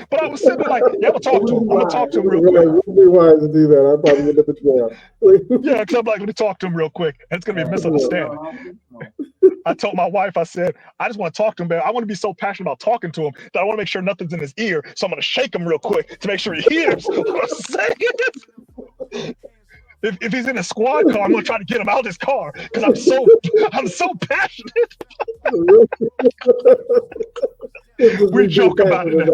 but I was sitting there like, "Yeah, I'm gonna talk to him real quick." You'd be wise to do that. I probably end up in jail. Yeah, because I'm like, "Let me talk to him real quick," and it's gonna be a misunderstanding. I told my wife, I said, "I just want to talk to him, but I want to be so passionate about talking to him that I want to make sure nothing's in his ear. So I'm gonna shake him real quick to make sure he hears what I'm saying." If he's in a squad car, I'm gonna try to get him out of his car because I'm so passionate. We joke about it now.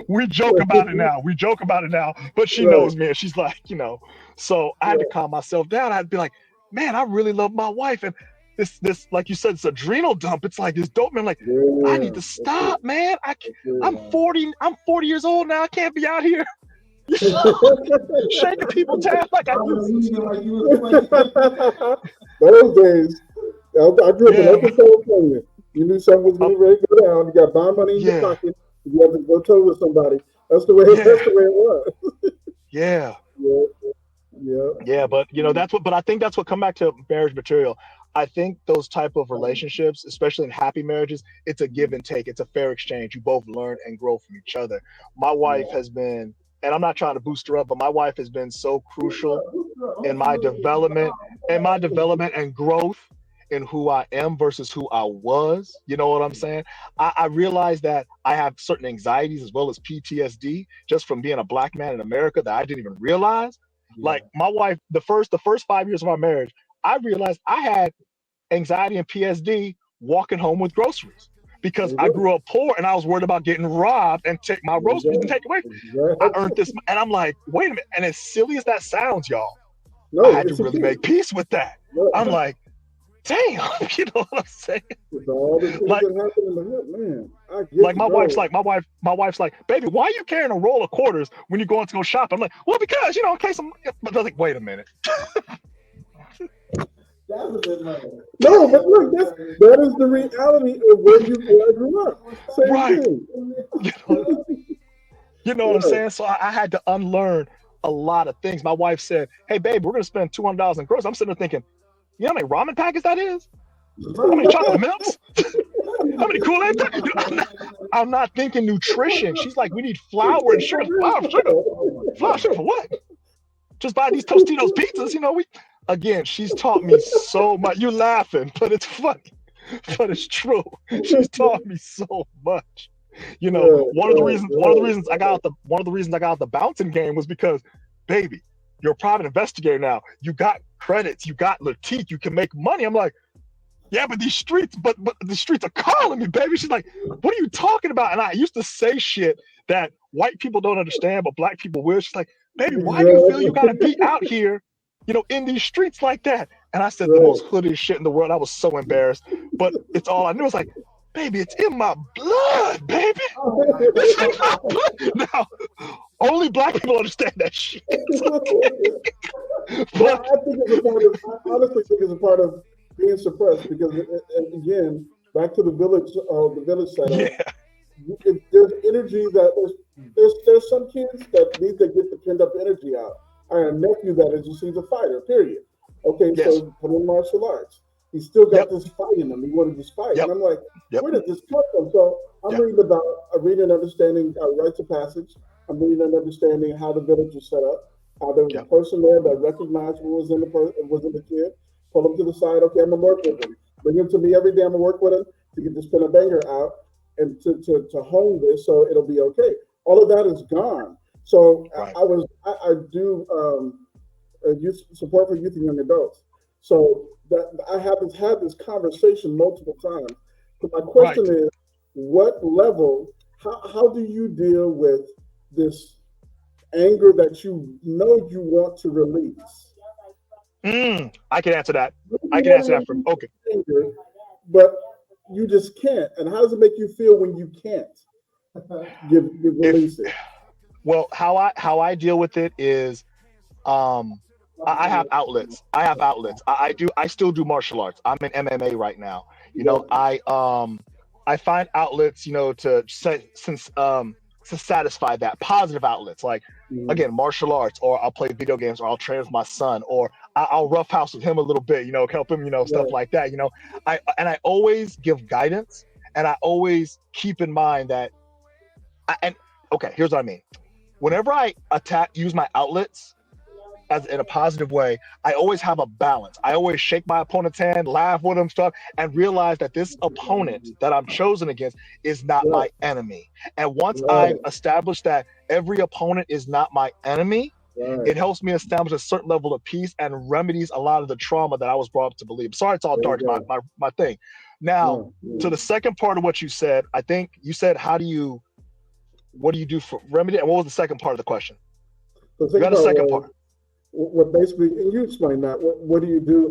We joke about it now. But she knows me, and she's like, So I had to calm myself down. I'd be like, "Man, I really love my wife, and this, like you said, it's adrenal dump. It's like this dopamine. Like, I need to stop, man. I'm 40 years old now. I can't be out here." Shaking people down like I used to. Those days, I grew up in Oakland, California. You knew something was getting ready to go down. You got bond money in your pocket. You had to go toe with somebody. That's the way it was. Yeah. But but I think that's what come back to marriage material. I think those type of relationships, especially in happy marriages, it's a give and take. It's a fair exchange. You both learn and grow from each other. My wife has been, and I'm not trying to boost her up, but my wife has been so crucial in my development and growth in who I am versus who I was. You know what I'm saying? I realized that I have certain anxieties as well as PTSD just from being a black man in America that I didn't even realize. Like my wife, the first 5 years of our marriage, I realized I had anxiety and PTSD walking home with groceries. Because I grew up poor and I was worried about getting robbed and take my groceries and take away. I earned this, and I'm like, wait a minute. And as silly as that sounds, y'all, I had to really make peace with that. I'm like, damn, you know what I'm saying? Like my wife's like, "Baby, why are you carrying a roll of quarters when you're going to go shop?" I'm like, "Well, because in case I'm." But I was like, wait a minute. No, but look, that is the reality of where you grew up. Same right. thing. You know what I'm saying? So I had to unlearn a lot of things. My wife said, "Hey, babe, we're going to spend $200 in groceries." I'm sitting there thinking, you know how many ramen packets that is? How many chocolate milks? How many Kool-Aid? I'm not thinking nutrition. She's like, "We need flour and sugar." Flour sugar for what? Just buy these Tostitos pizzas. Again, she's taught me so much. You're laughing, but it's funny. But it's true. She's taught me so much. One of the reasons I got out the bouncing game was because, baby, you're a private investigator now. You got credits. You got Latique. You can make money. I'm like, yeah, but these streets, but the streets are calling me, baby. She's like, what are you talking about? And I used to say shit that white people don't understand, but black people will. She's like, baby, why do you feel you gotta be out here, in these streets like that? And I said the most hoodiest shit in the world. I was so embarrassed, but it's all I knew. It's like, baby, it's in my blood, baby. It's in my blood. Now, only black people understand that shit. Well, I think it's a part of. I honestly think it's a part of being suppressed because, again, back to the village setup. Yeah. There's energy that there's some kids that need to get the pinned up energy out. I have a nephew that is just he's a fighter. Period. Okay, Yes. so put in martial arts. He's still got Yep. this fight in him. He wanted this fight, Yep. and I'm like, Yep. where did this come from? So I'm Yep. reading and understanding rites of passage. I'm reading and understanding how the village was set up. How there was Yep. a person there that recognized what was in the kid. Pull him to the side. Okay, I'm gonna work with him. Bring him to me every day. I'm gonna work with him to get this pin and banger out and to hone this so it'll be okay. All of that is gone. So Right. I do youth support for youth and young adults. So that I haven't had this conversation multiple times. So my question is, what level? How do you deal with this anger that you know you want to release? I can answer that. I can answer that from okay. Anger, but you just can't. And how does it make you feel when you can't release it? Well, how I deal with it is, I have outlets. I still do martial arts. I'm in MMA right now. I find outlets, to satisfy that, positive outlets, like again, martial arts, or I'll play video games, or I'll train with my son, or I'll roughhouse with him a little bit, help him, stuff like that. I always give guidance, and I always keep in mind that, here's what I mean. Whenever I use my outlets in a positive way, I always have a balance. I always shake my opponent's hand, laugh with him, stuff, and realize that this opponent that I'm chosen against is not my enemy. And once I've established that every opponent is not my enemy, it helps me establish a certain level of peace and remedies a lot of the trauma that I was brought up to believe. Sorry, it's all dark, my thing. Now, to the second part of what you said, I think you said, what do you do for remedy? And what was the second part of the question? You got a second part. What basically, and you explain that. What do you do?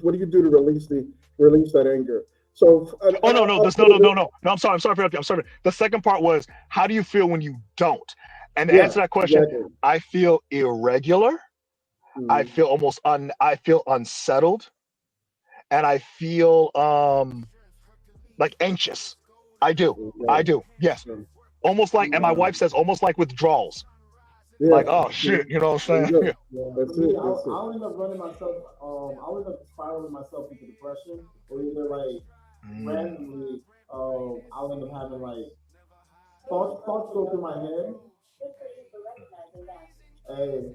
What do you do to release that anger? So, no. I'm sorry for interrupting. I'm sorry. The second part was, how do you feel when you don't? And to answer that question, exactly. I feel irregular. I feel I feel unsettled, and I feel like anxious. I do. Yes. Almost like, and my wife says, almost like withdrawals. Yeah. Like, oh shit, you know what I'm saying? That's it. I'll end up running myself. I'll end up spiraling myself into depression, or either like randomly, I'll end up having like thoughts go through my head. Hey,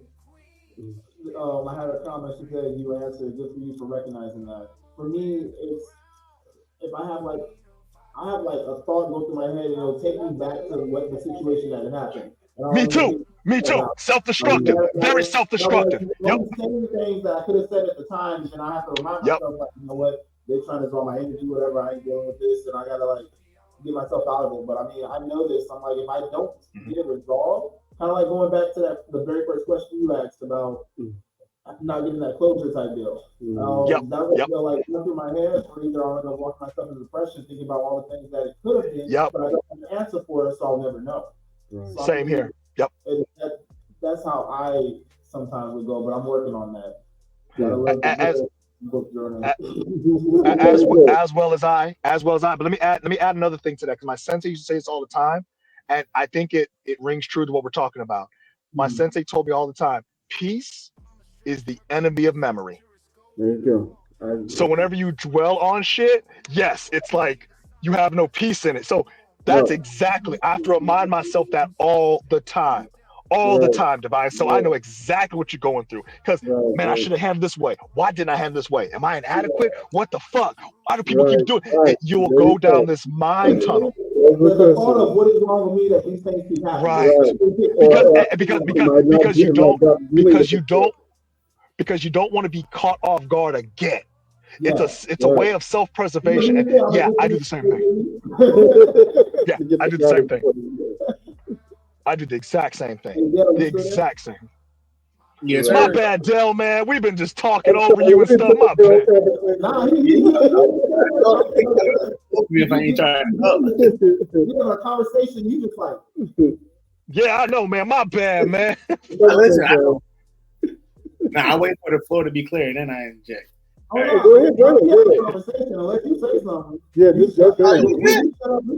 I had a comment. She said you answered. Good for you for recognizing that. For me, it's if I have like a thought go through my head, and it'll take me back to what the situation that had happened. Me too. Self-destructive. Very self-destructive. Yep. Saying things that I could have said at the time, and I have to remind myself, like, you know what? They're trying to draw my energy, whatever. I ain't dealing with this, and I gotta like get myself out of it. But I mean, I know this. I'm like, if I don't get it resolved, kind of like going back to the very first question you asked about not getting that closure type deal. That was like going through my head, or either I'll end up walking myself into depression, thinking about all the things that it could have been, but I don't have an answer for it, so I'll never know. So same here. Yep. That's how I sometimes would go, but I'm working on that. As well as I. But let me add another thing to that, because my sensei used to say this all the time, and I think it rings true to what we're talking about. My sensei told me all the time, peace is the enemy of memory. There you go. So whenever you dwell on shit, yes, it's like you have no peace in it. So that's exactly, I have to remind myself that all the time, Divine. So I know exactly what you're going through. Because, man, I should have handled this way. Why didn't I handle this way? Am I inadequate? What the fuck? Why do people keep doing it? You will go down this mind tunnel. There's a thought of what is wrong with me that these things keep happening. Because you don't want to be caught off guard again. It's a way of self-preservation. And yeah, I do the same thing. Yeah, To get I the do the same garlic thing. pudding. I do the exact same thing. Yeah, The you still there? exact same. Yes, My sir. bad, Dell, man. We've been just talking I'm over sorry, you we and didn't stuff. put My the bad. conversation. Nah, If I ain't trying to help. you have a conversation, you just like, Yeah, I know, man. My bad, man. Listen, I wait for the floor to be clear, then I inject. oh All no, right. Go ahead, we have go a ahead. conversation unless you say something. Yeah, just jump in. You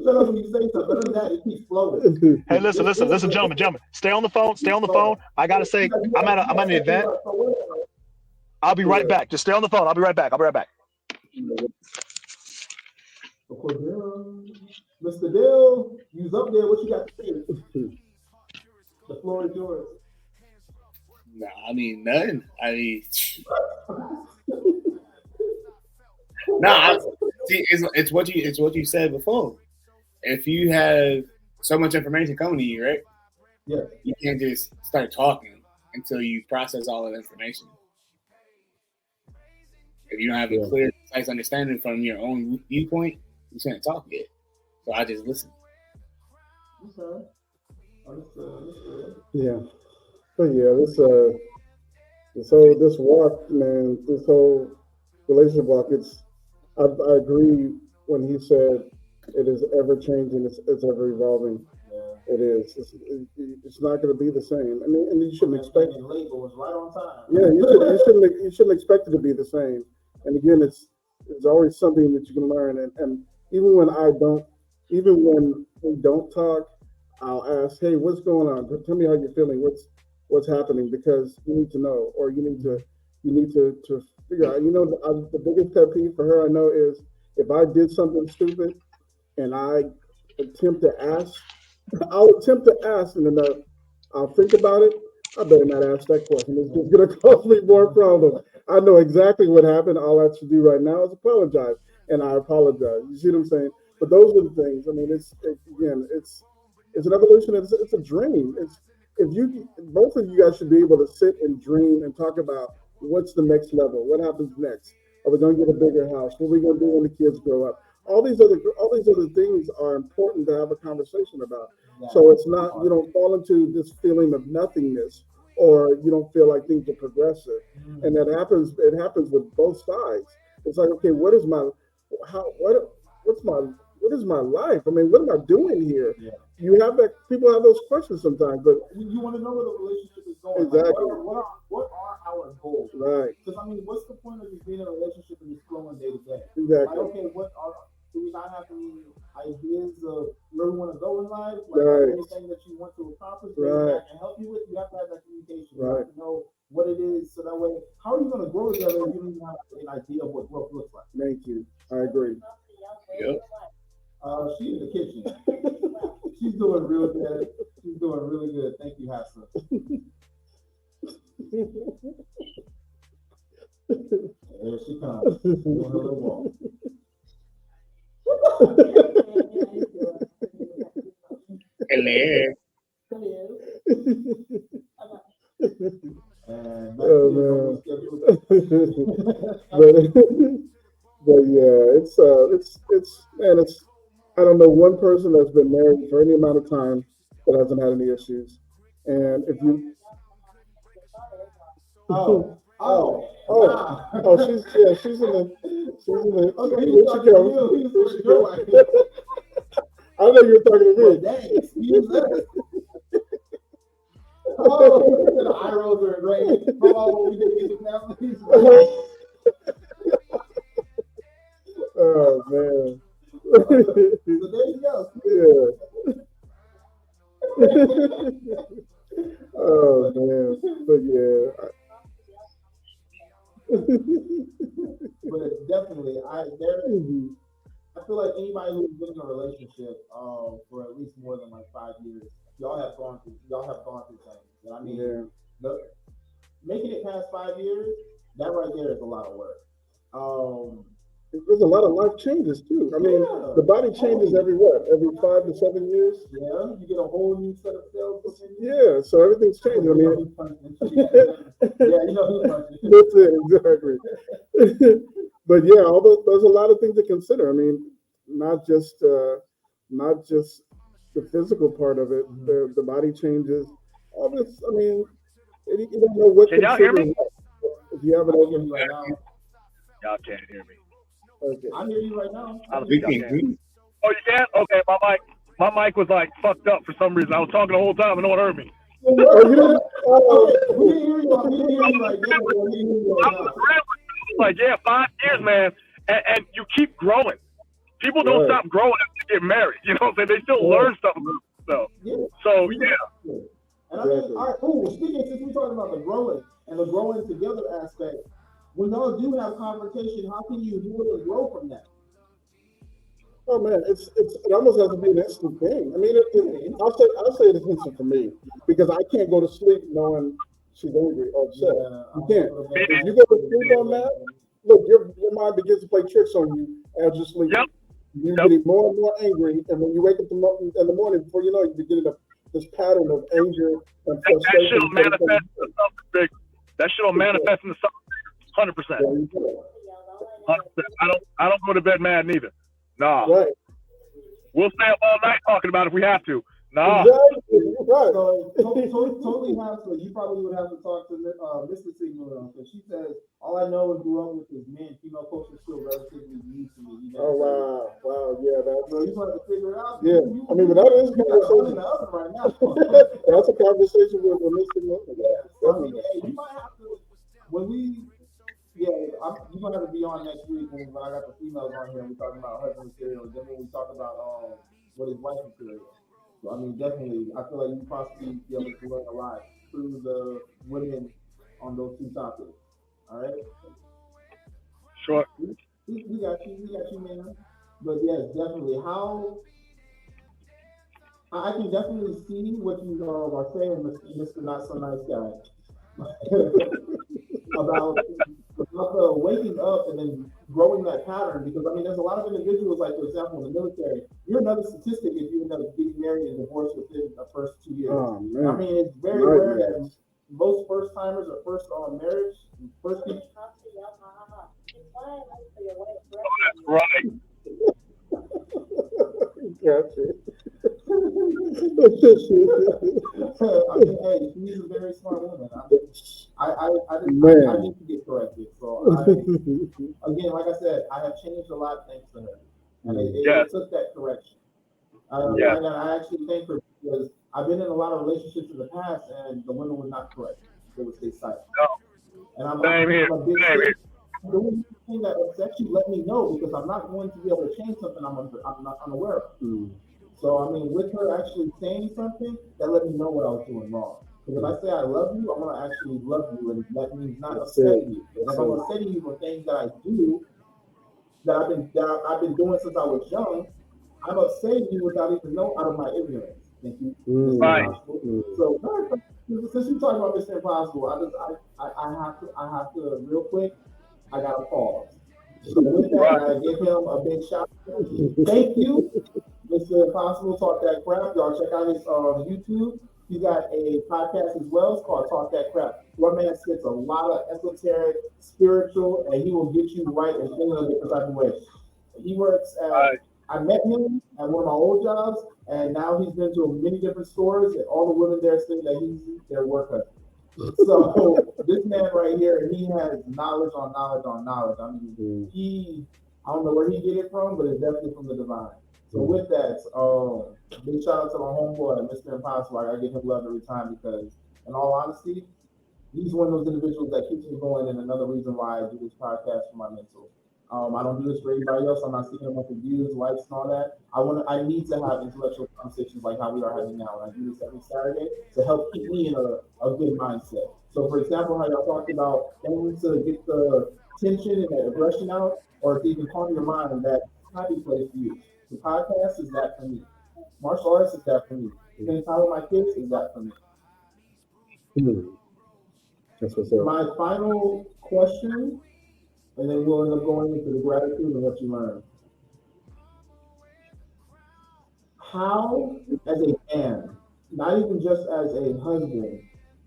shut up when you say something. Other than that, it keeps flowing. Hey, listen, gentlemen. Stay on the phone. I gotta say, I'm at an event. I'll be right back. Just stay on the phone. I'll be right back. Of course, Mr. Dill, you's up there. What you got to say? The floor is yours. No, I mean nothing. I mean, see, it's what you said before. If you have so much information coming to you, right? Yeah. You can't just start talking until you process all of the information. If you don't have a clear, concise understanding from your own viewpoint, you shouldn't talk yet. So I just listen. Okay. Understood. Yeah. But yeah, this walk, man, this whole relationship walk, I agree when he said it is ever changing, it's ever evolving. It is. It's not going to be the same. I mean, and you shouldn't expect. The label was right on time. Yeah, you shouldn't expect it to be the same. And again, it's always something that you can learn. And even when we don't talk, I'll ask, hey, what's going on? Tell me how you're feeling. What's happening? Because you need to know, or you need to figure out. You know, the biggest pet peeve for her I know is if I did something stupid and I attempt to ask. I'll attempt to ask, and then I'll think about it. I better not ask that question. It's just going to cause me more problems. I know exactly what happened. All I have to do right now is apologize, and I apologize. You see what I'm saying? But those are the things. I mean, it's an evolution. It's a dream. Both of you guys should be able to sit and dream and talk about what's the next level. What happens next? Are we going to get a bigger house? What are we going to do when the kids grow up? All these other things are important to have a conversation about. So it's not, you don't fall into this feeling of nothingness, or you don't feel like things are progressive. And it happens with both sides. It's like, okay, what is my life? I mean, what am I doing here? Yeah. People have those questions sometimes, but you want to know where the relationship is going. Exactly. Like, what are our goals? Right. Because I mean, what's the point of just being in a relationship and just flowing day to day? Exactly. Like, okay, do we not have any ideas of where we want to go in life? Like, Right. anything that you want to accomplish, Right. that can help you with, you have to have that communication. Right. You have to know what it is, so that way, how are you going to grow together if you don't even have an idea of what growth looks like? Thank you. I agree. Yep. She's in the kitchen. She's doing real good. She's doing really good. Thank you, Hassa. There she comes. Doing her little walk. Hello. And Oh, but yeah, it's I don't know one person that's been married for any amount of time that hasn't had any issues. And if you she's in the okay, here she comes. I know you're talking to me. Dang, excuse us. The eye rolls are great. Oh man. So there you go. Yeah. Oh man. But yeah. But definitely, I feel like anybody who's been in a relationship for at least more than like 5 years, y'all have gone through things. And I mean, making it past 5 years, that right there is a lot of work. There's a lot of life changes too. I mean, the body changes every 5 to 7 years. Yeah, you get a whole new set of cells. Yeah, so everything's changing. I mean, yeah, you know who's punching. That's it, exactly. But yeah, there's a lot of things to consider. I mean, not just not just the physical part of it, the body changes, all this. I mean, you don't know what Can y'all hear considering me? what. If you have it over, right now. Y'all can't hear me. okay. I hear you right now. I don't We think y'all can hear can. you. Oh, you can? Okay, my mic was like fucked up for some reason. I was talking the whole time and no one heard me. Oh, you didn't? Okay, we didn't hear you. We didn't hear you right now. We didn't hear you I right was now. agreeing with you. Like, yeah, 5 years, man, and you keep growing. People don't Right. stop growing after they get married. You know what I'm saying? They still Right. learn stuff about themselves. Yeah. So yeah, And I mean, all right, cool. Speaking, since we're talking about the growing and the growing together aspect, when y'all do have confrontation, how can you heal and grow from that? Oh man, it almost has to be an instant thing. I mean, I'll say it's instant for me because I can't go to sleep knowing she's angry or upset. You can't. If you go to sleep on that, look, your mind begins to play tricks on you as you're sleeping. Yep. You're Yep. getting more and more angry, and when you wake up in the morning, before you know it, you're beginning this pattern of anger and that shit frustration. will manifest into something big. That shit will manifest into something bigger. 100%. There you go. 100%. I don't go to bed mad neither. Nah. Right. We'll stay up all night talking about it if we have to. Nah. Exactly. Right. So totally have to. You probably would have to talk to Mr. Signal because she says all I know and grew up with is men. Female culture is still relatively new to me. Oh wow, yeah, that's. So you want to figure it out. Yeah, I mean, but that is a in conversation. the oven right now. That's a conversation with Mr. Milton. Yeah. So, I mean, hey, you might have to when we. Yeah, you're gonna have to be on next week when I got the females on here and we're talking about husband material. Then when we talk about what is wife material. So I mean, definitely, I feel like you possibly be able to learn a lot through the women on those two topics. All right. Sure. We got you, man. But yes, definitely. How I can definitely see what you are saying, Mr. Not So Nice Guy, about the waking up and then growing that pattern. Because I mean, there's a lot of individuals, like for example, in the military. You're another statistic if you end up getting married and divorced within the first 2 years. Oh man. I mean, it's very rare that most first timers or first on marriage, first people. Right. Gotcha. I mean, hey, she's a very smart woman. I need to get corrected. So again, like I said, I have changed a lot thanks to her, and it took that correction. I actually thank her because I've been in a lot of relationships in the past, and the women were not correct. They would stay silent. No. And I'm Same here. a big Same here. the only thing that upsets you, let me know because I'm not going to be able to change something I'm not unaware of. So I mean, with her actually saying something, that let me know what I was doing wrong. Because if I say I love you, I'm gonna actually love you, and that means not upsetting you. And if I'm upsetting you for things that I do that I've been doing since I was young, I'm upsetting you without even knowing out of my ignorance. Thank you. Right. So since you talking about Mr. Impossible, I have to real quick. I got to pause. So with that, I give him a big shout. Thank you, Mr. Impossible. Talk That Crap. Y'all check out his YouTube. He got a podcast as well. It's called Talk That Crap. One man spits a lot of esoteric, spiritual, and he will get you right and feeling a different type of way. He works at. I met him at one of my old jobs, and now he's been to many different stores, and all the women there say that he's their work husband. So this man right here, he has knowledge on knowledge on knowledge. I mean, I don't know where he get it from, but it's definitely from the divine. So with that, big shout out to my homeboy, Mr. Impossible. I give him love every time because, in all honesty, he's one of those individuals that keeps me going, and another reason why I do this podcast for my mental. I don't do this for anybody else. I'm not seeking a bunch of views, likes, and all that. I need to have intellectual conversations like how we are having now, and I do this every Saturday to help keep me in a good mindset. So, for example, how y'all talked about things to get the tension and that aggression out, or to even calm your mind, that happy place for you. The podcast is that for me. Martial arts is that for me. Spending time with my kids is that for me. That's what's up. My final question. And then we'll end up going into the gratitude and what you learn. How, as a man, not even just as a husband,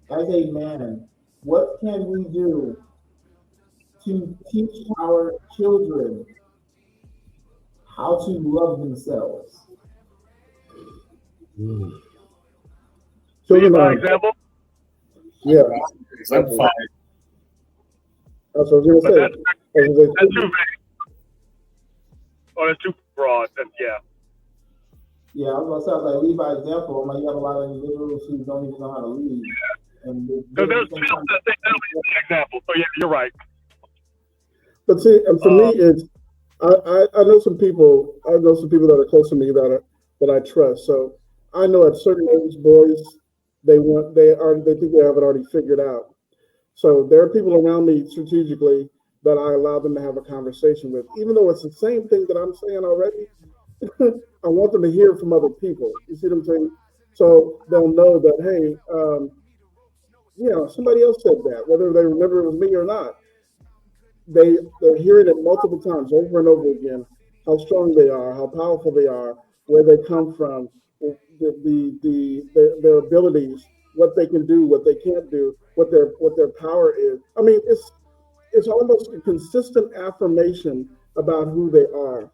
as a man, what can we do to teach our children how to love themselves? Children Lead by are, example, yeah, I'm fine. that's what I was going to but say. that's too vague. Or that's too broad. Yeah. Yeah, I was gonna say, like, lead by example. I'm like, you have a lot of individuals who don't even know how to lead. And Because there's people that think that lead by example. So yeah, you're right. But see, and for me, it's I know some people. I know some people that are close to me that I trust. So I know at certain age, boys, they think they have it already figured out. So there are people around me strategically that I allow them to have a conversation with, even though it's the same thing that I'm saying already. I want them to hear from other people. You see what I'm saying? So they'll know that, hey, somebody else said that, whether they remember it was me or not. They're hearing it multiple times over and over again, how strong they are, how powerful they are, where they come from, their abilities, what they can do, what they can't do, what their power is. I mean, it's almost a consistent affirmation about who they are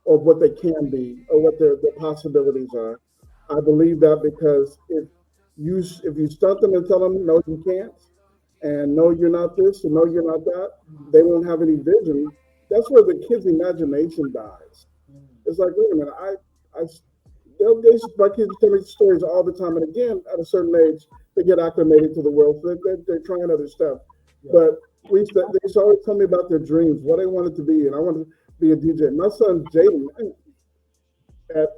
or what they can be or what their possibilities are. I believe that because if you stunt them and tell them no you can't and no you're not this and no you're not that, they won't have any vision. That's where the kid's imagination dies. It's like, wait a minute, my kids tell me stories all the time, and again, at a certain age, they get acclimated to the world, so they're trying other stuff. But they used to always tell me about their dreams, what they wanted to be, and I wanted to be a DJ. My son Jaden, at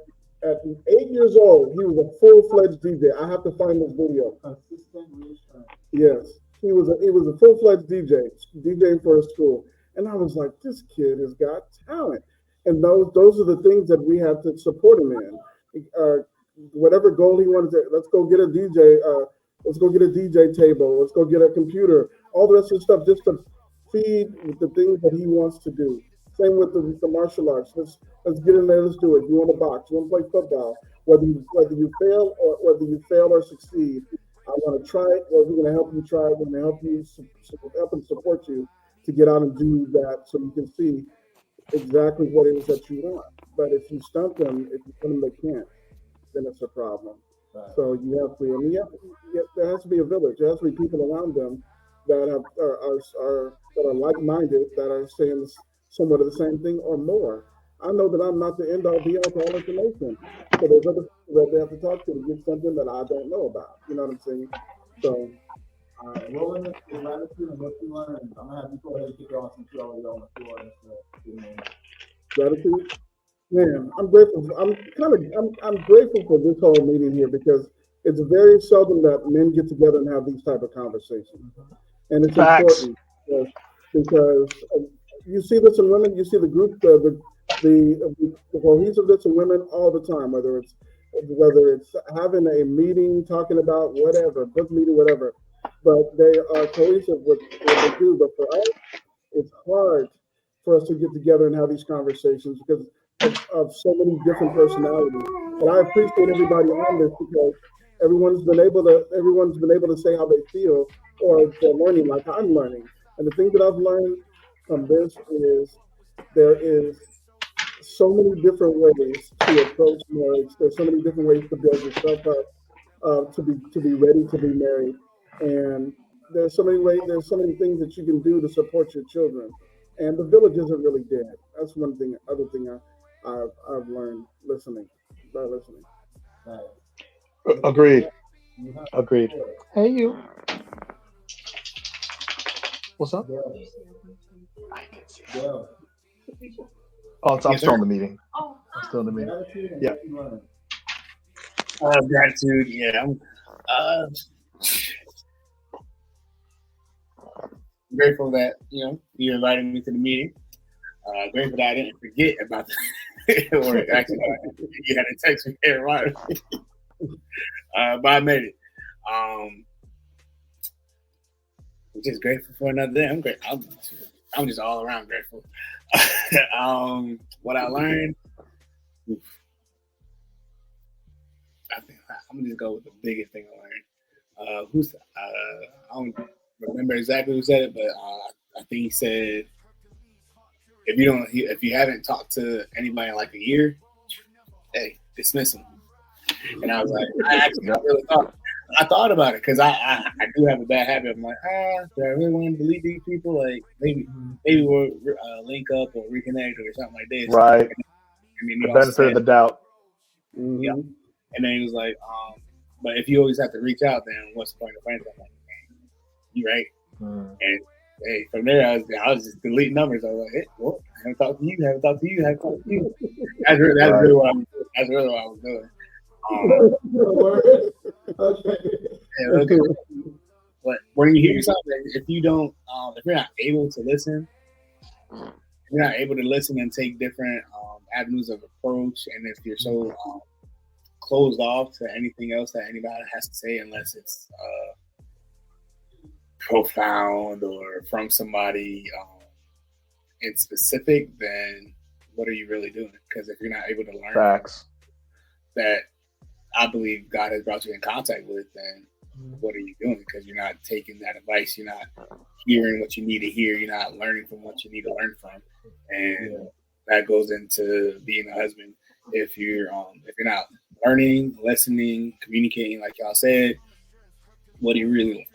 at 8 years old, he was a full-fledged DJ. I have to find this video. consistent reassurance. Yes, he was a full-fledged DJ, DJing for his school, and I was like, this kid has got talent, and those are the things that we have to support him in. Whatever goal he wanted to, let's go get a DJ. Let's go get a DJ table. Let's go get a computer. All the rest of the stuff just to feed the things that he wants to do. Same with the martial arts. Let's get in there. Let's do it. You want to box? You want to play football? Whether you fail or succeed, I want to try it. Or we're going to help you try it. We're going to help you help and support you to get out and do that, so you can see exactly what it is that you want. But if you stunt them, if you tell them they can't, then it's a problem. Right. So you have to, I mean, there has to be a village. There has to be people around them that are like-minded, that are saying somewhat of the same thing or more. I know that I'm not the end all be all to all information. So there's other people that they have to talk to get something that I don't know about. You know what I'm saying? So Rolling this is gratitude and what you learn. I'm gonna have you go ahead and kick it off since you're already on the floor. gratitude. Man, I'm grateful. I'm grateful for this whole meeting here because it's very seldom that men get together and have these type of conversations, and it's Facts. important because you see this in women. You see the group, the cohesiveness in women all the time. Whether it's having a meeting, talking about whatever, book meeting, whatever, but they are cohesive with what they do. But for us, it's hard for us to get together and have these conversations because of so many different personalities. And I appreciate everybody on this because everyone's been able to say how they feel or they're learning like I'm learning. And the thing that I've learned from this is there is so many different ways to approach marriage. There's so many different ways to build yourself up, to be ready to be married. And there's so many ways, there's so many things that you can do to support your children. And the village isn't really dead. That's one thing. Other thing I've learned by listening. Right. Agreed. You have Agreed. Hey, you. What's up? Gail. I can see. Gail. Oh, I'm Yes, still sir. in the meeting. I'm still in the meeting. Gratitude and Yeah. what you learn. Gratitude. Yeah, I'm grateful that you invited me to the meeting. Grateful that I didn't forget about the or actually you had to text me here, right? But I made it. I'm just grateful for another day. I'm great. I'm just all around grateful. What I learned, I think I'm gonna just go with the biggest thing I learned. I don't remember exactly who said it, but I think he said, if you haven't talked to anybody in like a year, hey, dismiss them. And I was like, I thought about it because I do have a bad habit. I'm like, do I really want to delete these people? Like maybe we'll link up or reconnect or something like this. Right. And then the benefit of the doubt. Yeah. And then he was like, but if you always have to reach out, then what's the point of friends? I'm like, you right. And hey, from there I was just deleting numbers. I was like, hey, well, I haven't talked to you, haven't talked to you, haven't talked to you. That's really what I was doing. Okay. But when you hear something, if you're not able to listen, if you're not able to listen and take different avenues of approach, and if you're so closed off to anything else that anybody has to say, unless it's profound or from somebody in specific, then what are you really doing? Because if you're not able to learn facts that I believe God has brought you in contact with, then what are you doing? Because you're not taking that advice, you're not hearing what you need to hear, you're not learning from what you need to learn from, and that goes into being a husband. If you're not learning, listening, communicating, like y'all said, what are you really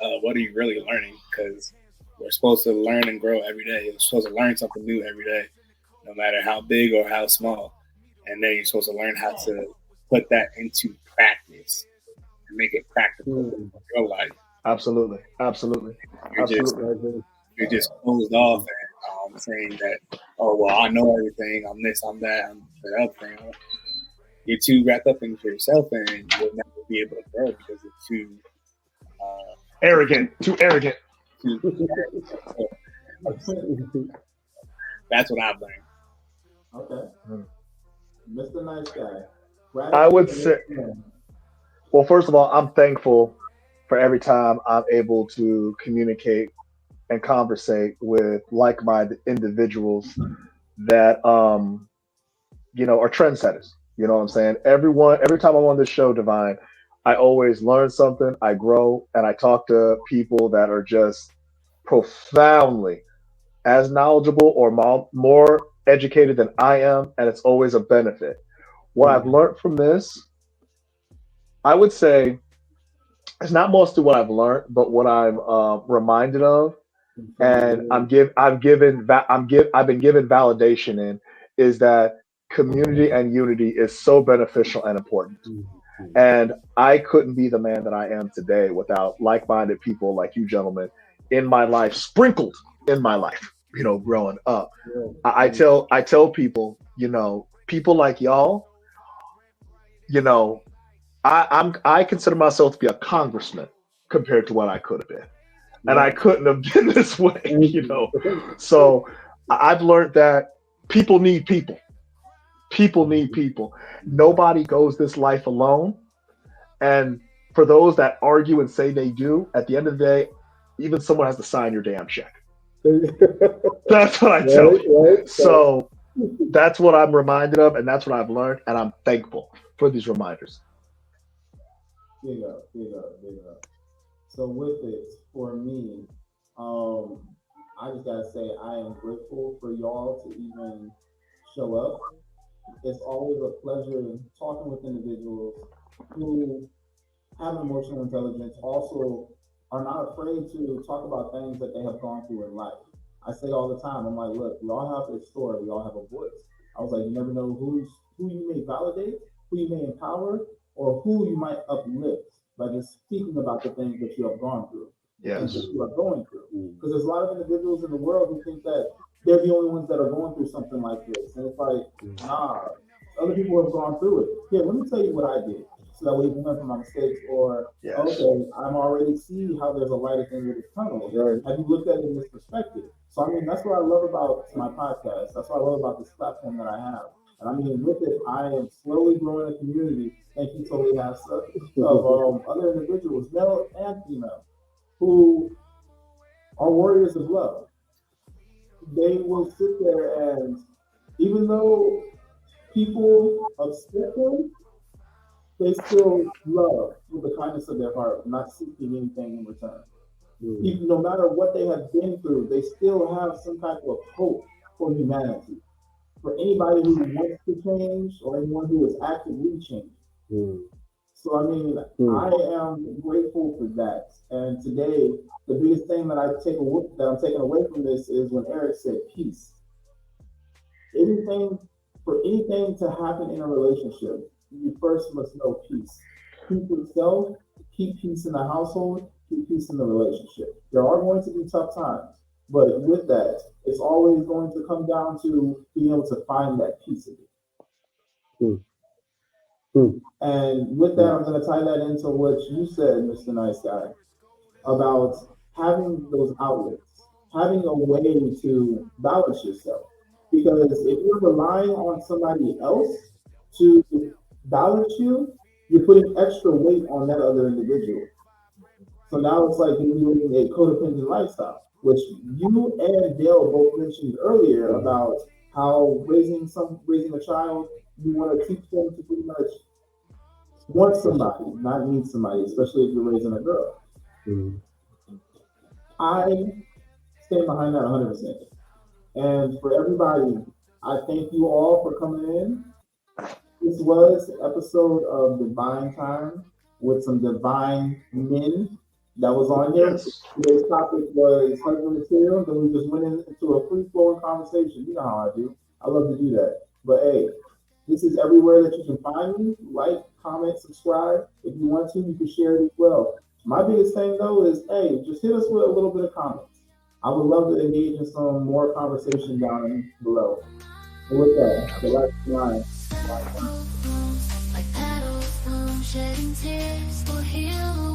learning? Because we're supposed to learn and grow every day. You're supposed to learn something new every day, no matter how big or how small. And then you're supposed to learn how to put that into practice and make it practical in your life. Absolutely. You're just closed off and saying that, oh well, I know everything. I'm this, I'm that, I'm the other thing. You're too wrapped up into yourself, and you'll never be able to grow because you're too arrogant. That's what I've learned. Okay. Mr. Nice Guy. I would say, well, first of all, I'm thankful for every time I'm able to communicate and conversate with like-minded individuals that, are trendsetters. You know what I'm saying? Every time I'm on this show, Divine, I always learn something, I grow, and I talk to people that are just profoundly as knowledgeable or more educated than I am, and it's always a benefit. What I've learned from this, I would say, it's not mostly what I've learned, but what I'm reminded of, and I've been given validation in, is that community and unity is so beneficial and important. And I couldn't be the man that I am today without like-minded people like you gentlemen in my life, sprinkled in my life, growing up. I tell people, people like y'all, I consider myself to be a congressman compared to what I could have been. And I couldn't have been this way, So I've learned that people need people. People need people. Nobody goes this life alone. And for those that argue and say they do, at the end of the day, even someone has to sign your damn check. That's what I tell you. So that's what I'm reminded of, and that's what I've learned, and I'm thankful for these reminders. Big up. So with it, for me, I just gotta say I am grateful for y'all to even show up. It's always a pleasure talking with individuals who have emotional intelligence, also are not afraid to talk about things that they have gone through in life. I say all the time, I'm like, look, we all have a story, we all have a voice. I was like, you never know who you may validate, who you may empower, or who you might uplift by just speaking about the things that you have gone through, things that you are going through. Because there's a lot of individuals in the world who think that they're the only ones that are going through something like this. And it's like, nah, other people have gone through it. Here, let me tell you what I did. So that way you can learn from my mistakes, or, okay, I'm already see how there's a light at the end of the tunnel. Have you looked at it in this perspective? So, I mean, that's what I love about my podcast. That's what I love about this platform that I have. And I mean, with it, I am slowly growing a community. Thank you, Totally Have of other individuals, male and female, who are warriors of love. They will sit there and, even though people upset them, they still love with the kindness of their heart, not seeking anything in return. Even no matter what they have been through, they still have some kind of hope for humanity. For anybody who wants to change or anyone who is actively changing. So I mean, I am grateful for that. And today, the biggest thing that I'm taking away from this is when Eric said peace. For anything to happen in a relationship, you first must know peace. Peace with self, keep peace in the household, keep peace in the relationship. There are going to be tough times, but with that, it's always going to come down to being able to find that peace again. And with that, I'm going to tie that into what you said, Mr. Nice Guy, about having those outlets, having a way to balance yourself. Because if you're relying on somebody else to balance you, you're putting extra weight on that other individual. So now it's like you're doing a codependent lifestyle, which you and Dale both mentioned earlier about how raising a child, you want to teach them to pretty much want somebody, not need somebody, especially if you're raising a girl. I stand behind that 100%. And for everybody, I thank you all for coming in. This was an episode of Divine Time with some divine men that was on here. Yes. Today's topic was husband material. Then we just went into a free-flowing conversation. You know how I do. I love to do that. But hey, this is everywhere that you can find me. Like, comment, subscribe. If you want to, you can share it as well. My biggest thing, though, is, hey, just hit us with a little bit of comments. I would love to engage in some more conversation down below. And with that, the last line. Like petals, shedding tears will heal.